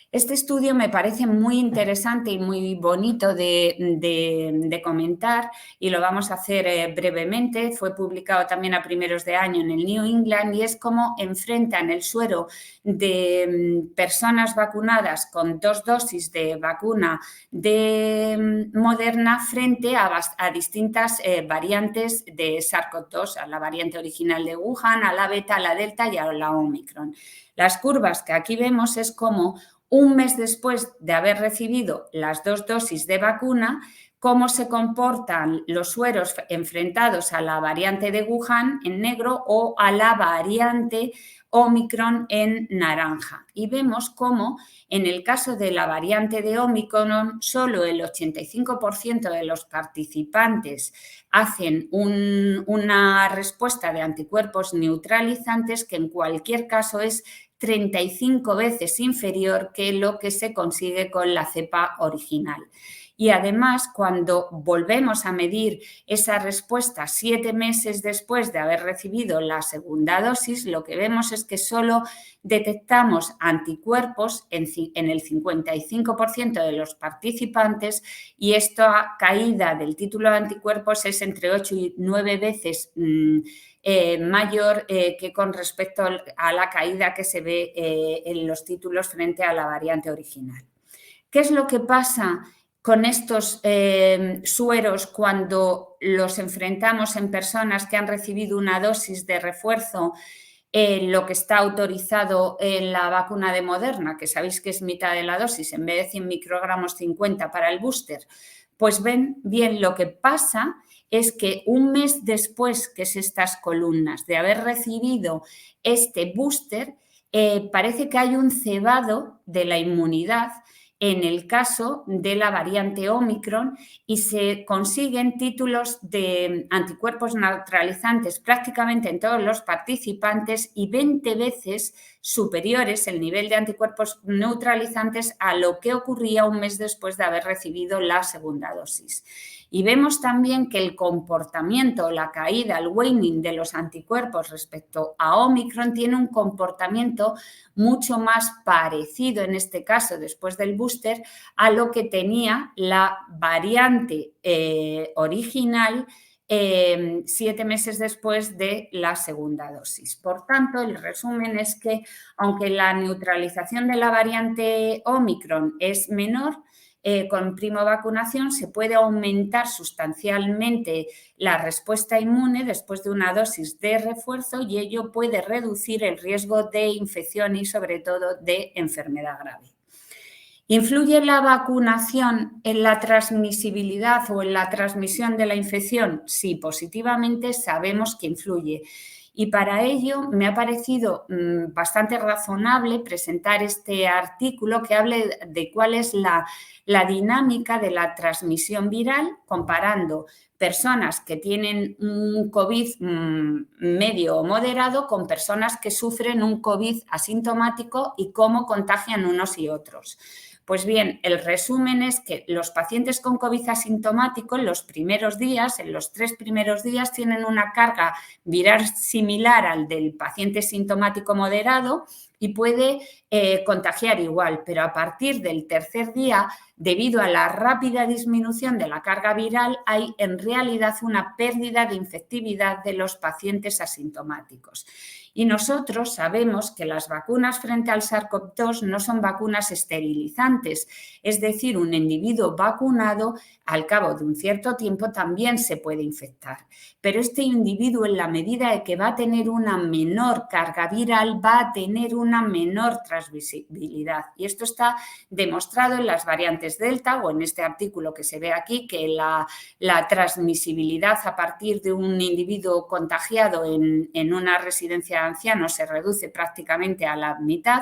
Este estudio me parece muy interesante y muy bonito de comentar y lo vamos a hacer brevemente. Fue publicado también a primeros de año en el New England y es cómo enfrentan el suero de personas vacunadas con 2 dosis de vacuna de Moderna frente a distintas variantes de SARS-CoV-2, a la variante original de Wuhan, a la beta, a la delta y a la Omicron. Las curvas que aquí vemos es como un mes después de haber recibido las 2 dosis de vacuna, cómo se comportan los sueros enfrentados a la variante de Wuhan en negro o a la variante Omicron en naranja. Y vemos cómo en el caso de la variante de Omicron, solo el 85% de los participantes hacen una respuesta de anticuerpos neutralizantes, que en cualquier caso es 35 veces inferior que lo que se consigue con la cepa original. Y además, cuando volvemos a medir esa respuesta 7 meses después de haber recibido la segunda dosis, lo que vemos es que solo detectamos anticuerpos en el 55% de los participantes, y esta caída del título de anticuerpos es entre 8 y 9 veces mayor que con respecto a la caída que se ve en los títulos frente a la variante original. ¿Qué es lo que pasa con estos sueros cuando los enfrentamos en personas que han recibido una dosis de refuerzo, lo que está autorizado en la vacuna de Moderna, que sabéis que es mitad de la dosis, en vez de 100 microgramos, 50 para el booster, pues ven bien, lo que pasa es que un mes después, que es estas columnas, de haber recibido este booster, parece que hay un cebado de la inmunidad en el caso de la variante Omicron y se consiguen títulos de anticuerpos neutralizantes prácticamente en todos los participantes y 20 veces superiores el nivel de anticuerpos neutralizantes a lo que ocurría un mes después de haber recibido la segunda dosis. Y vemos también que el comportamiento, la caída, el waning de los anticuerpos respecto a Omicron tiene un comportamiento mucho más parecido, en este caso después del booster, a lo que tenía la variante original 7 meses después de la segunda dosis. Por tanto, el resumen es que aunque la neutralización de la variante Omicron es menor, con primovacunación se puede aumentar sustancialmente la respuesta inmune después de una dosis de refuerzo y ello puede reducir el riesgo de infección y sobre todo de enfermedad grave. ¿Influye la vacunación en la transmisibilidad o en la transmisión de la infección? Sí, positivamente sabemos que influye. Y para ello me ha parecido bastante razonable presentar este artículo que hable de cuál es la dinámica de la transmisión viral comparando personas que tienen un COVID medio o moderado con personas que sufren un COVID asintomático y cómo contagian unos y otros. Pues bien, el resumen es que los pacientes con COVID asintomático en los primeros días, en los 3 primeros días, tienen una carga viral similar al del paciente sintomático moderado y puede contagiar igual, pero a partir del tercer día, debido a la rápida disminución de la carga viral, hay en realidad una pérdida de infectividad de los pacientes asintomáticos. Y nosotros sabemos que las vacunas frente al SARS-CoV-2 no son vacunas esterilizantes, es decir, un individuo vacunado al cabo de un cierto tiempo también se puede infectar. Pero este individuo, en la medida de que va a tener una menor carga viral, va a tener una menor transmisibilidad. Y esto está demostrado en las variantes Delta o en este artículo que se ve aquí, que la transmisibilidad a partir de un individuo contagiado en una residencia de ancianos se reduce prácticamente a la mitad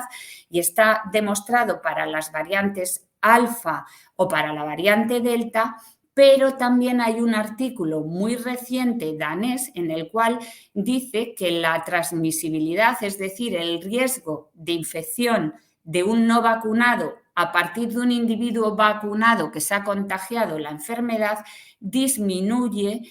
y está demostrado para las variantes alfa o para la variante delta, pero también hay un artículo muy reciente danés en el cual dice que la transmisibilidad, es decir, el riesgo de infección de un no vacunado a partir de un individuo vacunado que se ha contagiado la enfermedad, disminuye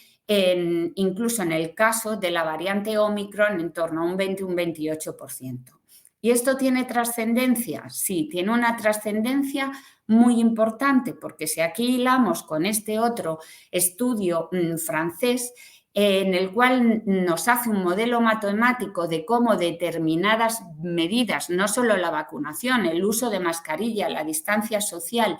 incluso en el caso de la variante Omicron en torno a un 20 un 28%. ¿Y esto tiene trascendencia? Sí, tiene una trascendencia muy importante, porque si aquí hilamos con este otro estudio francés, en el cual nos hace un modelo matemático de cómo determinadas medidas, no solo la vacunación, el uso de mascarilla, la distancia social,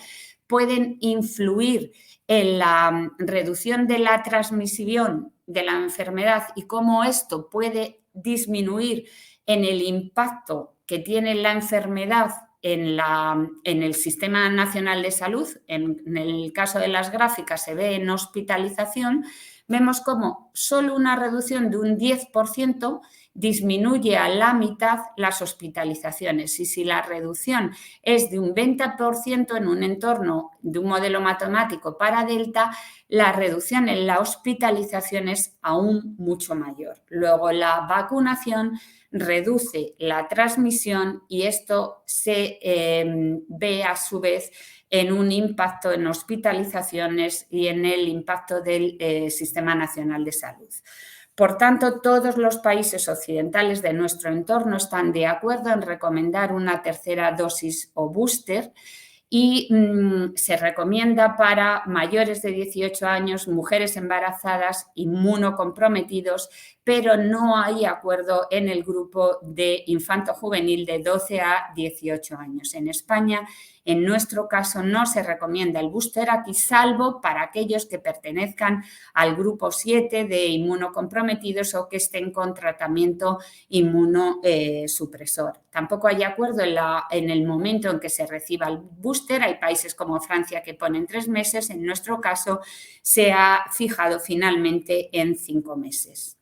pueden influir en la reducción de la transmisión de la enfermedad y cómo esto puede disminuir en el impacto que tiene la enfermedad en el Sistema Nacional de Salud. En el caso de las gráficas se ve en hospitalización. Vemos cómo solo una reducción de un 10% disminuye a la mitad las hospitalizaciones. Y si la reducción es de un 20% en un entorno de un modelo matemático para delta, la reducción en la hospitalización es aún mucho mayor. Luego, la vacunación reduce la transmisión y esto se ve a su vez en un impacto en hospitalizaciones y en el impacto del Sistema Nacional de Salud. Por tanto, todos los países occidentales de nuestro entorno están de acuerdo en recomendar una tercera dosis o booster y se recomienda para mayores de 18 años, mujeres embarazadas, inmunocomprometidos, pero no hay acuerdo en el grupo de infanto-juvenil de 12 a 18 años. En España, en nuestro caso, no se recomienda el booster aquí, salvo para aquellos que pertenezcan al grupo 7 de inmunocomprometidos o que estén con tratamiento inmunosupresor. Tampoco hay acuerdo en el momento en que se reciba el booster. Hay países como Francia que ponen 3 meses. En nuestro caso, se ha fijado finalmente en 5 meses.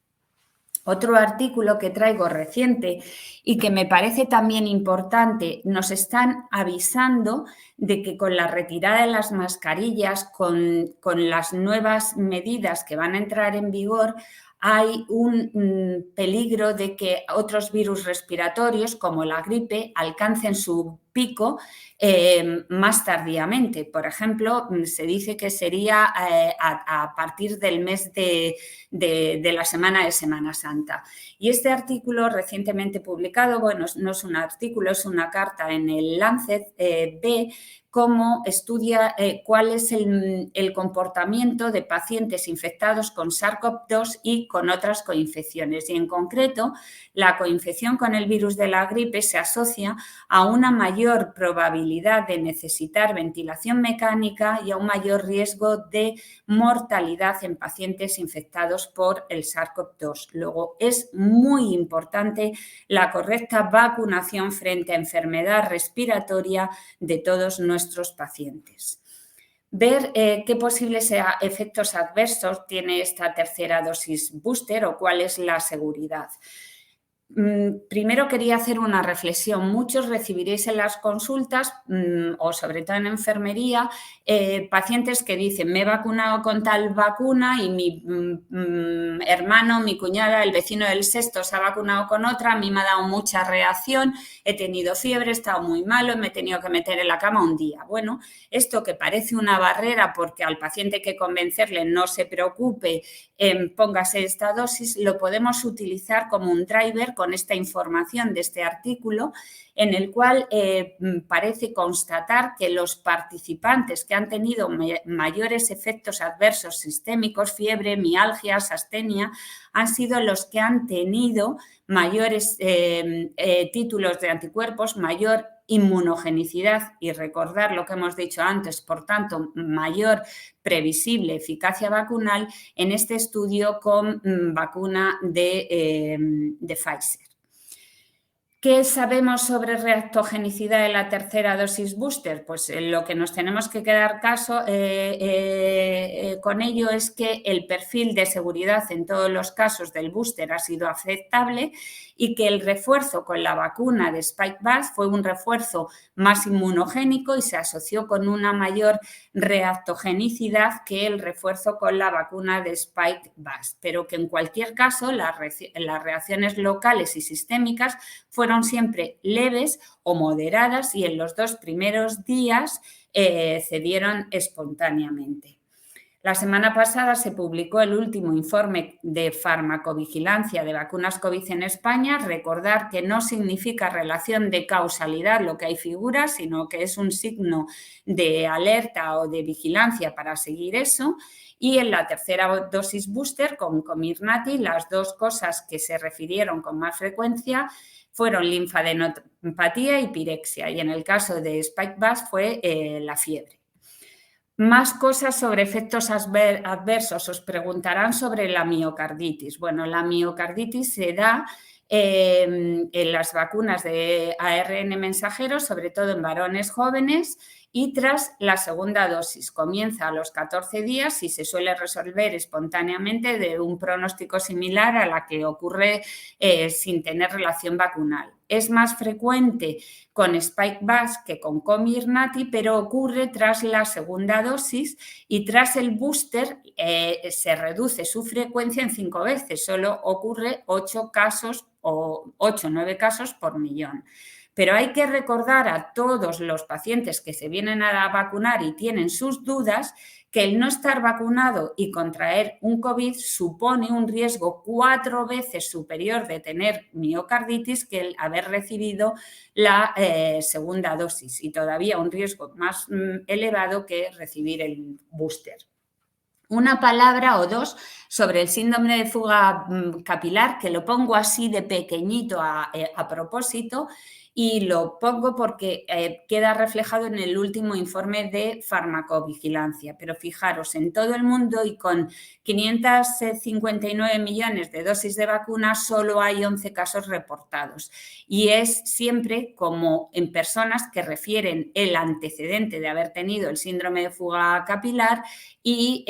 Otro artículo que traigo reciente y que me parece también importante, nos están avisando de que con la retirada de las mascarillas, con las nuevas medidas que van a entrar en vigor, hay un peligro de que otros virus respiratorios, como la gripe, alcancen su pico más tardíamente. Por ejemplo, se dice que sería a partir del mes de la semana de Semana Santa. Y este artículo recientemente publicado, bueno, no es un artículo, es una carta en el Lancet, ve cómo estudia cuál es el comportamiento de pacientes infectados con SARS-CoV-2 y con otras coinfecciones. Y en concreto, la coinfección con el virus de la gripe se asocia a una mayor probabilidad de necesitar ventilación mecánica y a un mayor riesgo de mortalidad en pacientes infectados por el SARS-CoV-2. Luego, es muy importante la correcta vacunación frente a enfermedad respiratoria de todos nuestros pacientes. Ver qué posibles efectos adversos tiene esta tercera dosis booster o cuál es la seguridad. Primero quería hacer una reflexión. Muchos recibiréis en las consultas o sobre todo en enfermería pacientes que dicen me he vacunado con tal vacuna y mi hermano, mi cuñada, el vecino del sexto se ha vacunado con otra, a mí me ha dado mucha reacción, he tenido fiebre, he estado muy malo y me he tenido que meter en la cama un día. Bueno, esto que parece una barrera porque al paciente hay que convencerle no se preocupe, póngase esta dosis, lo podemos utilizar como un driver con esta información de este artículo en el cual parece constatar que los participantes que han tenido mayores efectos adversos sistémicos, fiebre, mialgias, astenia, han sido los que han tenido mayores títulos de anticuerpos, mayor inmunogenicidad y recordar lo que hemos dicho antes, por tanto, mayor previsible eficacia vacunal en este estudio con vacuna de Pfizer. ¿Qué sabemos sobre reactogenicidad de la tercera dosis booster? Pues lo que nos tenemos que quedar con ello es que el perfil de seguridad en todos los casos del booster ha sido aceptable y que el refuerzo con la vacuna de Spikevax fue un refuerzo más inmunogénico y se asoció con una mayor reactogenicidad que el refuerzo con la vacuna de Spikevax, pero que en cualquier caso las reacciones locales y sistémicas fueron siempre leves o moderadas y en los 2 primeros días cedieron espontáneamente. La semana pasada se publicó el último informe de farmacovigilancia de vacunas COVID en España. Recordar que no significa relación de causalidad lo que hay figura, sino que es un signo de alerta o de vigilancia para seguir eso. Y en la tercera dosis booster con Comirnaty, las 2 cosas que se refirieron con más frecuencia fueron linfadenopatía y pirexia. Y en el caso de Spikevax fue la fiebre. Más cosas sobre efectos adversos. Os preguntarán sobre la miocarditis. Bueno, la miocarditis se da en las vacunas de ARN mensajero, sobre todo en varones jóvenes, y tras la segunda dosis. Comienza a los 14 días y se suele resolver espontáneamente de un pronóstico similar a la que ocurre sin tener relación vacunal. Es más frecuente con Spikevax que con Comirnaty, pero ocurre tras la segunda dosis y tras el booster se reduce su frecuencia en 5 veces. Solo ocurre 8 casos o 8 o 9 casos por millón. Pero hay que recordar a todos los pacientes que se vienen a vacunar y tienen sus dudas que el no estar vacunado y contraer un COVID supone un riesgo 4 veces superior de tener miocarditis que el haber recibido la segunda dosis, y todavía un riesgo más elevado que recibir el booster. Una palabra o dos sobre el síndrome de fuga capilar, que lo pongo así de pequeñito a propósito, y lo pongo porque queda reflejado en el último informe de farmacovigilancia. Pero fijaros, en todo el mundo y con 559 millones de dosis de vacuna, solo hay 11 casos reportados. Y es siempre como en personas que refieren el antecedente de haber tenido el síndrome de fuga capilar y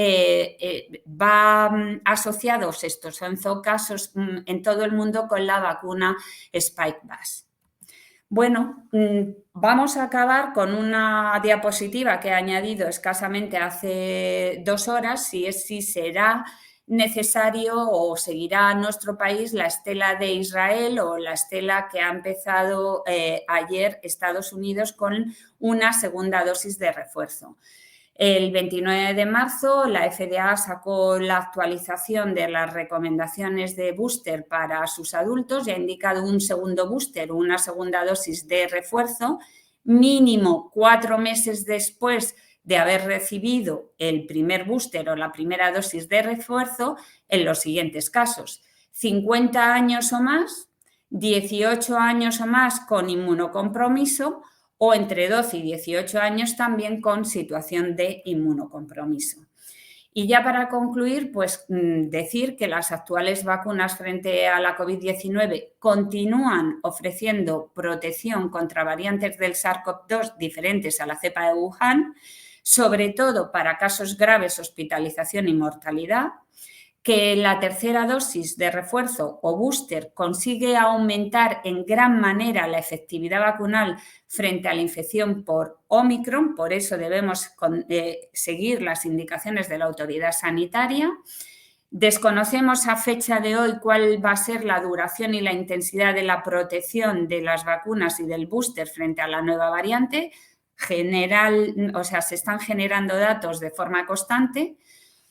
va asociados estos 11 casos en todo el mundo con la vacuna Spikevax. Bueno, vamos a acabar con una diapositiva que he añadido escasamente hace 2 horas, si será necesario o seguirá nuestro país la estela de Israel o la estela que ha empezado ayer Estados Unidos con una segunda dosis de refuerzo. El 29 de marzo la FDA sacó la actualización de las recomendaciones de booster para sus adultos y ha indicado un segundo booster, una segunda dosis de refuerzo, mínimo 4 meses después de haber recibido el primer booster o la primera dosis de refuerzo en los siguientes casos: 50 años o más, 18 años o más con inmunocompromiso, o entre 12 y 18 años también con situación de inmunocompromiso. Y ya para concluir, pues decir que las actuales vacunas frente a la COVID-19 continúan ofreciendo protección contra variantes del SARS-CoV-2 diferentes a la cepa de Wuhan, sobre todo para casos graves, hospitalización y mortalidad, que la tercera dosis de refuerzo o booster consigue aumentar en gran manera la efectividad vacunal frente a la infección por Omicron, por eso debemos seguir las indicaciones de la autoridad sanitaria. Desconocemos a fecha de hoy cuál va a ser la duración y la intensidad de la protección de las vacunas y del booster frente a la nueva variante. Se están generando datos de forma constante.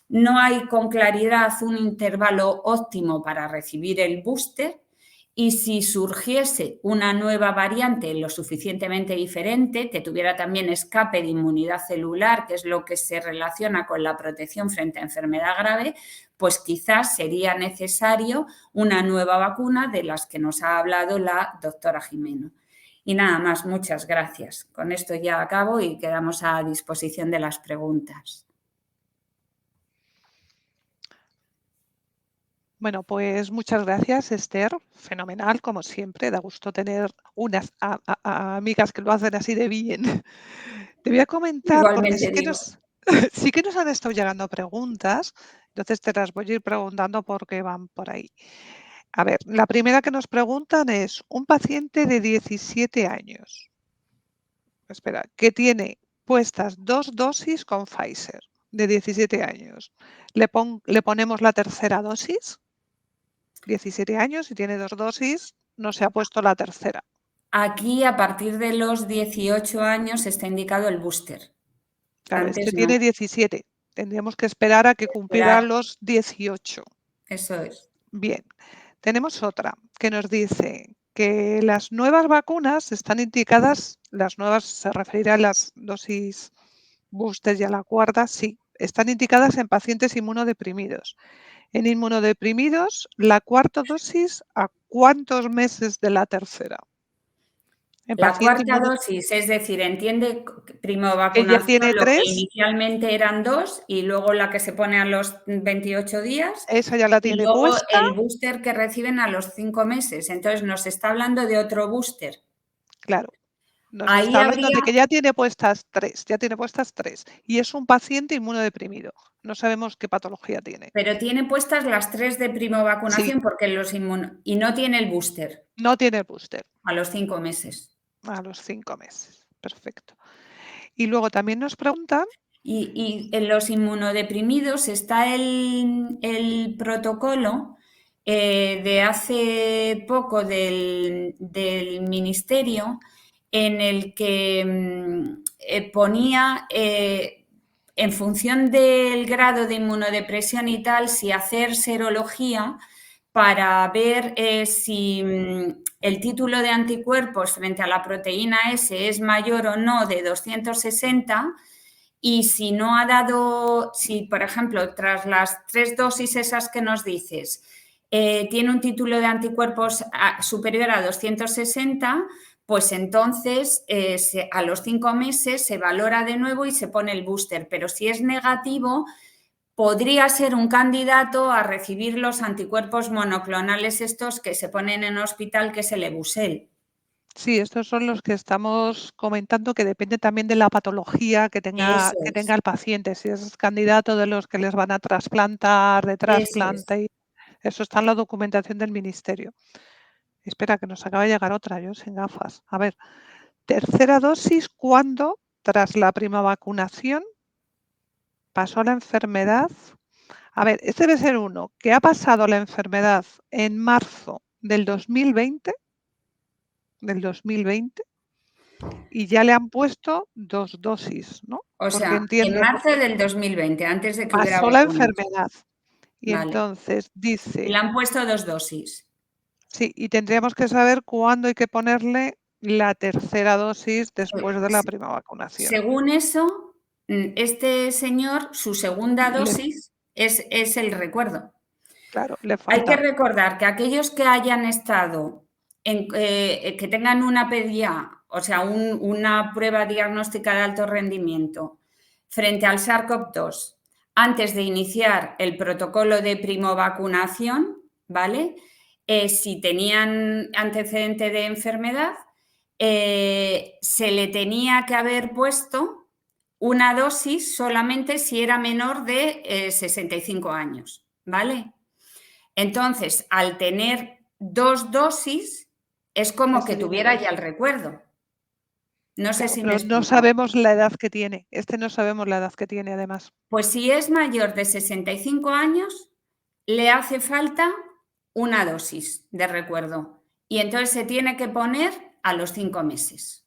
No hay con claridad un intervalo óptimo para recibir el booster, y si surgiese una nueva variante lo suficientemente diferente, que tuviera también escape de inmunidad celular, que es lo que se relaciona con la protección frente a enfermedad grave, pues quizás sería necesario una nueva vacuna de las que nos ha hablado la doctora Gimeno. Y nada más, muchas gracias. Con esto ya acabo y quedamos a disposición de las preguntas. Bueno, pues muchas gracias, Esther. Fenomenal, como siempre. Da gusto tener unas amigas que lo hacen así de bien. Te voy a comentar, porque Igualmente sí que nos han estado llegando preguntas, entonces te las voy a ir preguntando porque van por ahí. A ver, la primera que nos preguntan es un paciente de 17 años, espera, que tiene puestas 2 dosis con Pfizer, de 17 años. ¿Le ponemos la tercera dosis? 17 años y tiene 2 dosis, no se ha puesto la tercera. Aquí, a partir de los 18 años, está indicado el booster. Claro, Antes no. tiene 17. Tendríamos que esperar a que cumpliera los 18. Eso es. Bien, tenemos otra que nos dice que las nuevas vacunas están indicadas, las nuevas se referirá a las dosis booster y a la cuarta, sí, están indicadas en pacientes inmunodeprimidos. En inmunodeprimidos, la cuarta dosis, ¿a cuántos meses de la tercera? La cuarta dosis, es decir, entiende primo Que ya vacunación tiene lo que 3, inicialmente eran 2 y luego la que se pone a los 28 días esa ya la y tiene luego puesta. el booster que reciben a los 5 meses. Entonces, nos está hablando de otro booster. Claro, nos Ahí está hablando habría... de que ya tiene puestas 3, y es un paciente inmunodeprimido. No sabemos qué patología tiene. Pero tiene puestas las 3 de primo vacunación, Sí, porque y no tiene el booster no tiene booster a los 5 meses. a los 5 meses. Perfecto. Y luego también nos preguntan... Y en los inmunodeprimidos está el protocolo de hace poco del Ministerio en el que ponía en función del grado de inmunodepresión y tal, si hacer serología para ver si el título de anticuerpos frente a la proteína S es mayor o no de 260 y si no ha dado, si por ejemplo tras las 3 dosis esas que nos dices, tiene un título de anticuerpos superior a 260, pues entonces a los 5 meses se valora de nuevo y se pone el booster. Pero si es negativo, podría ser un candidato a recibir los anticuerpos monoclonales estos que se ponen en hospital, que es el Ebusel. Sí, estos son los que estamos comentando, que depende también de la patología que tenga Eso es, el paciente. Si es candidato de los que les van a trasplantar, de eso es. trasplante, eso está en la documentación del ministerio. Espera, que nos acaba de llegar otra, yo sin gafas. A ver, tercera dosis, ¿cuándo? Tras la prima vacunación, pasó la enfermedad. A ver, este debe ser uno que ha pasado la enfermedad en marzo del 2020 y ya le han puesto 2 dosis, ¿no? O Porque sea, en entiendo, marzo del 2020, antes de que hubiera pasó la vacunas. enfermedad y Vale. entonces Y dice, le han puesto 2 dosis. sí, y tendríamos que saber cuándo hay que ponerle la tercera dosis después de la prima vacunación. Según eso, este señor, su segunda Le, dosis es el recuerdo. claro, le Hay que falta, recordar que aquellos que hayan estado, que tengan una PDA, o sea, una prueba diagnóstica de alto rendimiento frente al SARS-CoV-2, antes de iniciar el protocolo de primovacunación, ¿vale? Si tenían antecedente de enfermedad, se le tenía que haber puesto una dosis solamente si era menor de 65 años, ¿vale? Entonces, al tener 2 dosis, es como que ese tiene tuviera ya dos. el recuerdo. No sé Claro, si me pero no explico. sabemos la edad que tiene. Este no sabemos la edad que tiene, además. Pues si es mayor de 65 años, le hace falta una dosis de recuerdo. Y entonces se tiene que poner a los 5 meses.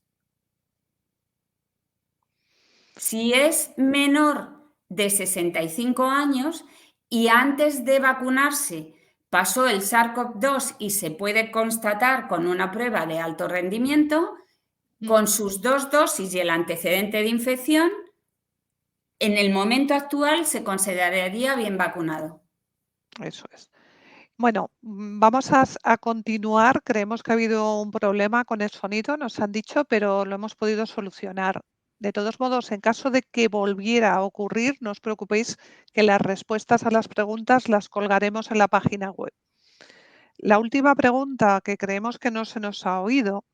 Si es menor de 65 años y antes de vacunarse pasó el SARS-CoV-2 y se puede constatar con una prueba de alto rendimiento, con sus 2 dosis y el antecedente de infección, en el momento actual se consideraría bien vacunado. Eso es. Bueno, vamos a continuar. Creemos que ha habido un problema con el sonido, nos han dicho, pero lo hemos podido solucionar. De todos modos, en caso de que volviera a ocurrir, no os preocupéis que las respuestas a las preguntas las colgaremos en la página web. La última pregunta que creemos que no se nos ha oído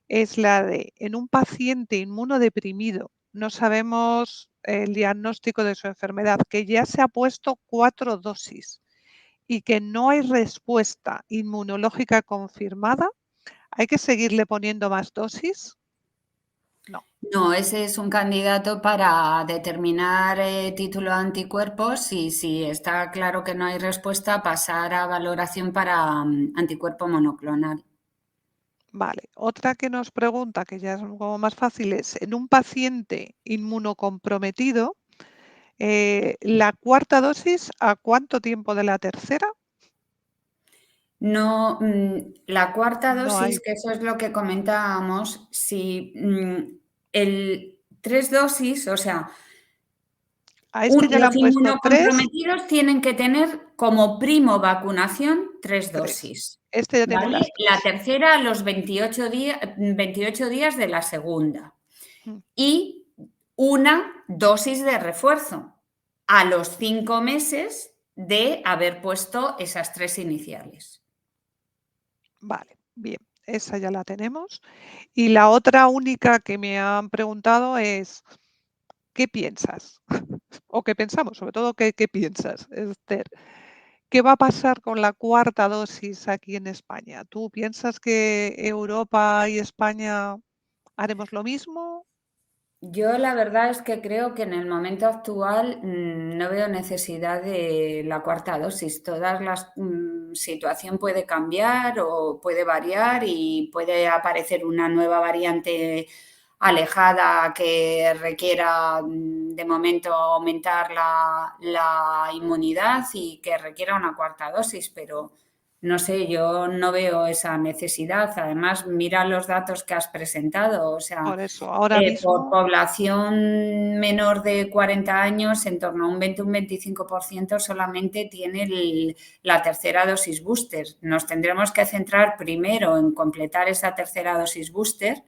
es la de, en un paciente inmunodeprimido, no sabemos el diagnóstico de su enfermedad, que ya se ha puesto 4 dosis y que no hay respuesta inmunológica confirmada, ¿hay que seguirle poniendo más dosis? No. No, ese es un candidato para determinar título de anticuerpos y si está claro que no hay respuesta, pasar a valoración para anticuerpo monoclonal. Vale. Otra que nos pregunta, que ya es como más fácil, es en un paciente inmunocomprometido, ¿la cuarta dosis a cuánto tiempo de la tercera? No, la cuarta No hay. dosis, que eso es lo que comentábamos, si el 3 dosis, o sea, A este ya le los han puesto 3, inmunocomprometidos tienen que tener como primo vacunación 3 3. dosis, Este ya tiene ¿vale? las La 3. tercera a los 28 días de la segunda y una dosis de refuerzo a los 5 meses de haber puesto esas 3 iniciales. Vale, bien, esa ya la tenemos. Y la otra única que me han preguntado es, ¿qué piensas? O qué pensamos, sobre todo, ¿qué piensas, Esther? ¿Qué va a pasar con la cuarta dosis aquí en España? ¿Tú piensas que Europa y España haremos lo mismo? Yo la verdad es que creo que en el momento actual no veo necesidad de la cuarta dosis. Todas las situación puede cambiar o puede variar y puede aparecer una nueva variante alejada que requiera de momento aumentar la inmunidad y que requiera una cuarta dosis, pero no sé, yo no veo esa necesidad. Además, mira los datos que has presentado, o sea, Por eso, ahora por mismo, población menor de 40 años, en torno a un 20 o un 25% solamente tiene la tercera dosis booster. Nos tendremos que centrar primero en completar esa tercera dosis booster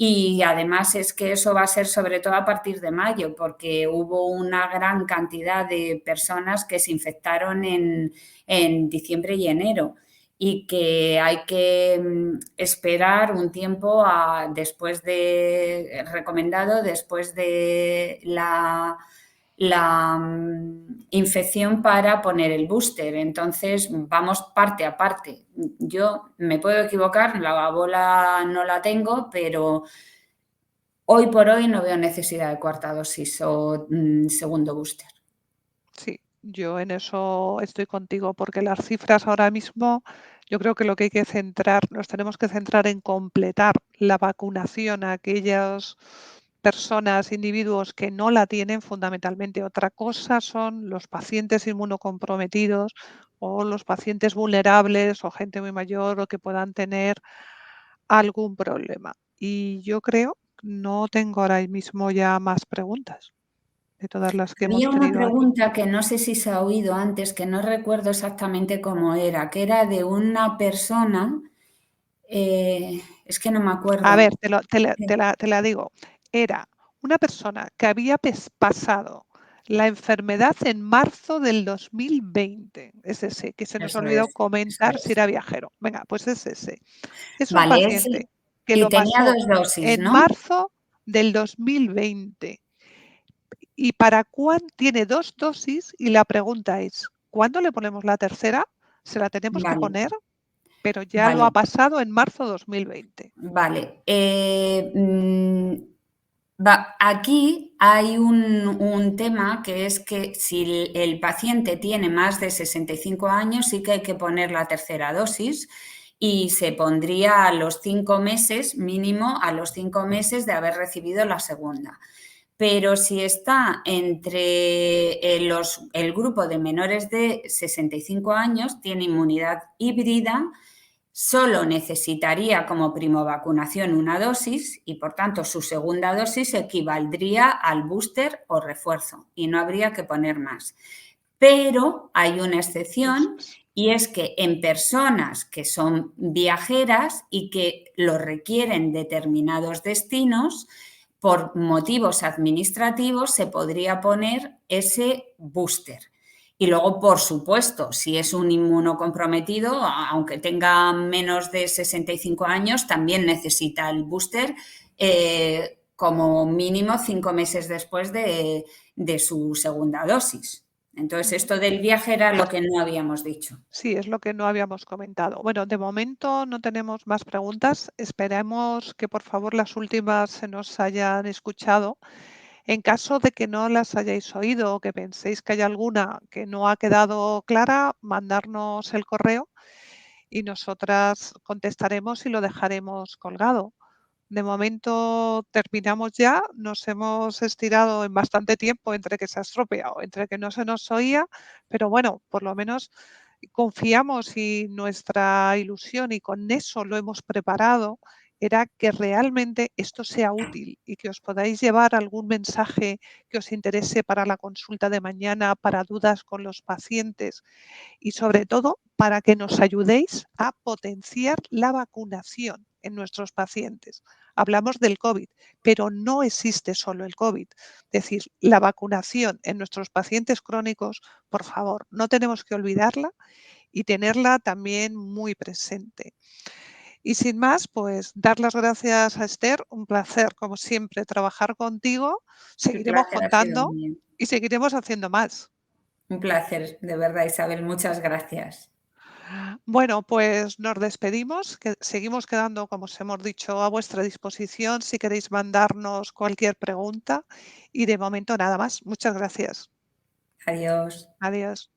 y además es que eso va a ser sobre todo a partir de mayo, porque hubo una gran cantidad de personas que se infectaron en diciembre y enero y que hay que esperar un tiempo recomendado después de la infección para poner el booster. Entonces, vamos parte a parte. Yo me puedo equivocar, la bola no la tengo, pero hoy por hoy no veo necesidad de cuarta dosis o segundo booster. sí, yo en eso estoy contigo, porque las cifras ahora mismo, yo creo que lo que hay que centrar, nos tenemos que centrar en completar la vacunación a aquellas personas, individuos que no la tienen fundamentalmente. Otra cosa son los pacientes inmunocomprometidos o los pacientes vulnerables o gente muy mayor o que puedan tener algún problema. Y yo creo, no tengo ahora mismo ya más preguntas de todas las que hemos Había una tenido aquí. pregunta que no sé si se ha oído antes, que no recuerdo exactamente cómo era, que era de una persona, es que no me A acuerdo. ver, te la digo. Era una persona que había pasado la enfermedad en marzo del 2020. Es ese, que se nos Eso olvidó es, eso comentar si es. era viajero. Venga, pues es ese. Es un Vale, paciente que y lo tenía pasó 2 dosis, en ¿no? marzo del 2020 y para cuándo tiene 2 dosis y la pregunta es, ¿cuándo le ponemos la tercera? Se la tenemos que Vale, poner, pero ya lo ha vale, pasado en marzo 2020. vale. Aquí hay un tema que es que si el paciente tiene más de 65 años, sí que hay que poner la tercera dosis y se pondría a los 5 meses, mínimo a los 5 meses de haber recibido la segunda. Pero si está entre el grupo de menores de 65 años, tiene inmunidad híbrida, solo necesitaría como primovacunación una dosis y, por tanto, su segunda dosis equivaldría al booster o refuerzo y no habría que poner más. Pero hay una Eso excepción es. y es que en personas que son viajeras y que lo requieren determinados destinos, por motivos administrativos se podría poner ese booster. Y luego, por supuesto, si es un inmunocomprometido, aunque tenga menos de 65 años, también necesita el booster como mínimo 5 meses después de su segunda dosis. Entonces, Ujú. esto del viaje era lo que no habíamos dicho. Sí, es lo que no habíamos comentado. Bueno, de momento no tenemos más preguntas. Esperemos que por favor las últimas se nos hayan escuchado. En caso de que no las hayáis oído o que penséis que hay alguna que no ha quedado clara, mandarnos el correo y nosotras contestaremos y lo dejaremos colgado. De momento terminamos ya, nos hemos estirado en bastante tiempo entre que se ha estropeado, entre que no se nos oía, pero bueno, por lo menos confiamos y nuestra ilusión, y con eso lo hemos preparado, era que realmente esto sea útil y que os podáis llevar algún mensaje que os interese para la consulta de mañana, para dudas con los pacientes y sobre todo para que nos ayudéis a potenciar la vacunación en nuestros pacientes. Hablamos del COVID, pero no existe solo el COVID. Es decir, la vacunación en nuestros pacientes crónicos, por favor, no tenemos que olvidarla y tenerla también muy presente. Y sin más, pues dar las gracias a Esther, un placer como siempre trabajar contigo, El seguiremos placer ha sido contando mío. y seguiremos haciendo más. Un placer, de verdad, Isabel. Muchas gracias. Bueno, pues nos despedimos, que seguimos quedando, como os hemos dicho, a vuestra disposición si queréis mandarnos cualquier pregunta y de momento nada más. Muchas gracias. Adiós. Adiós.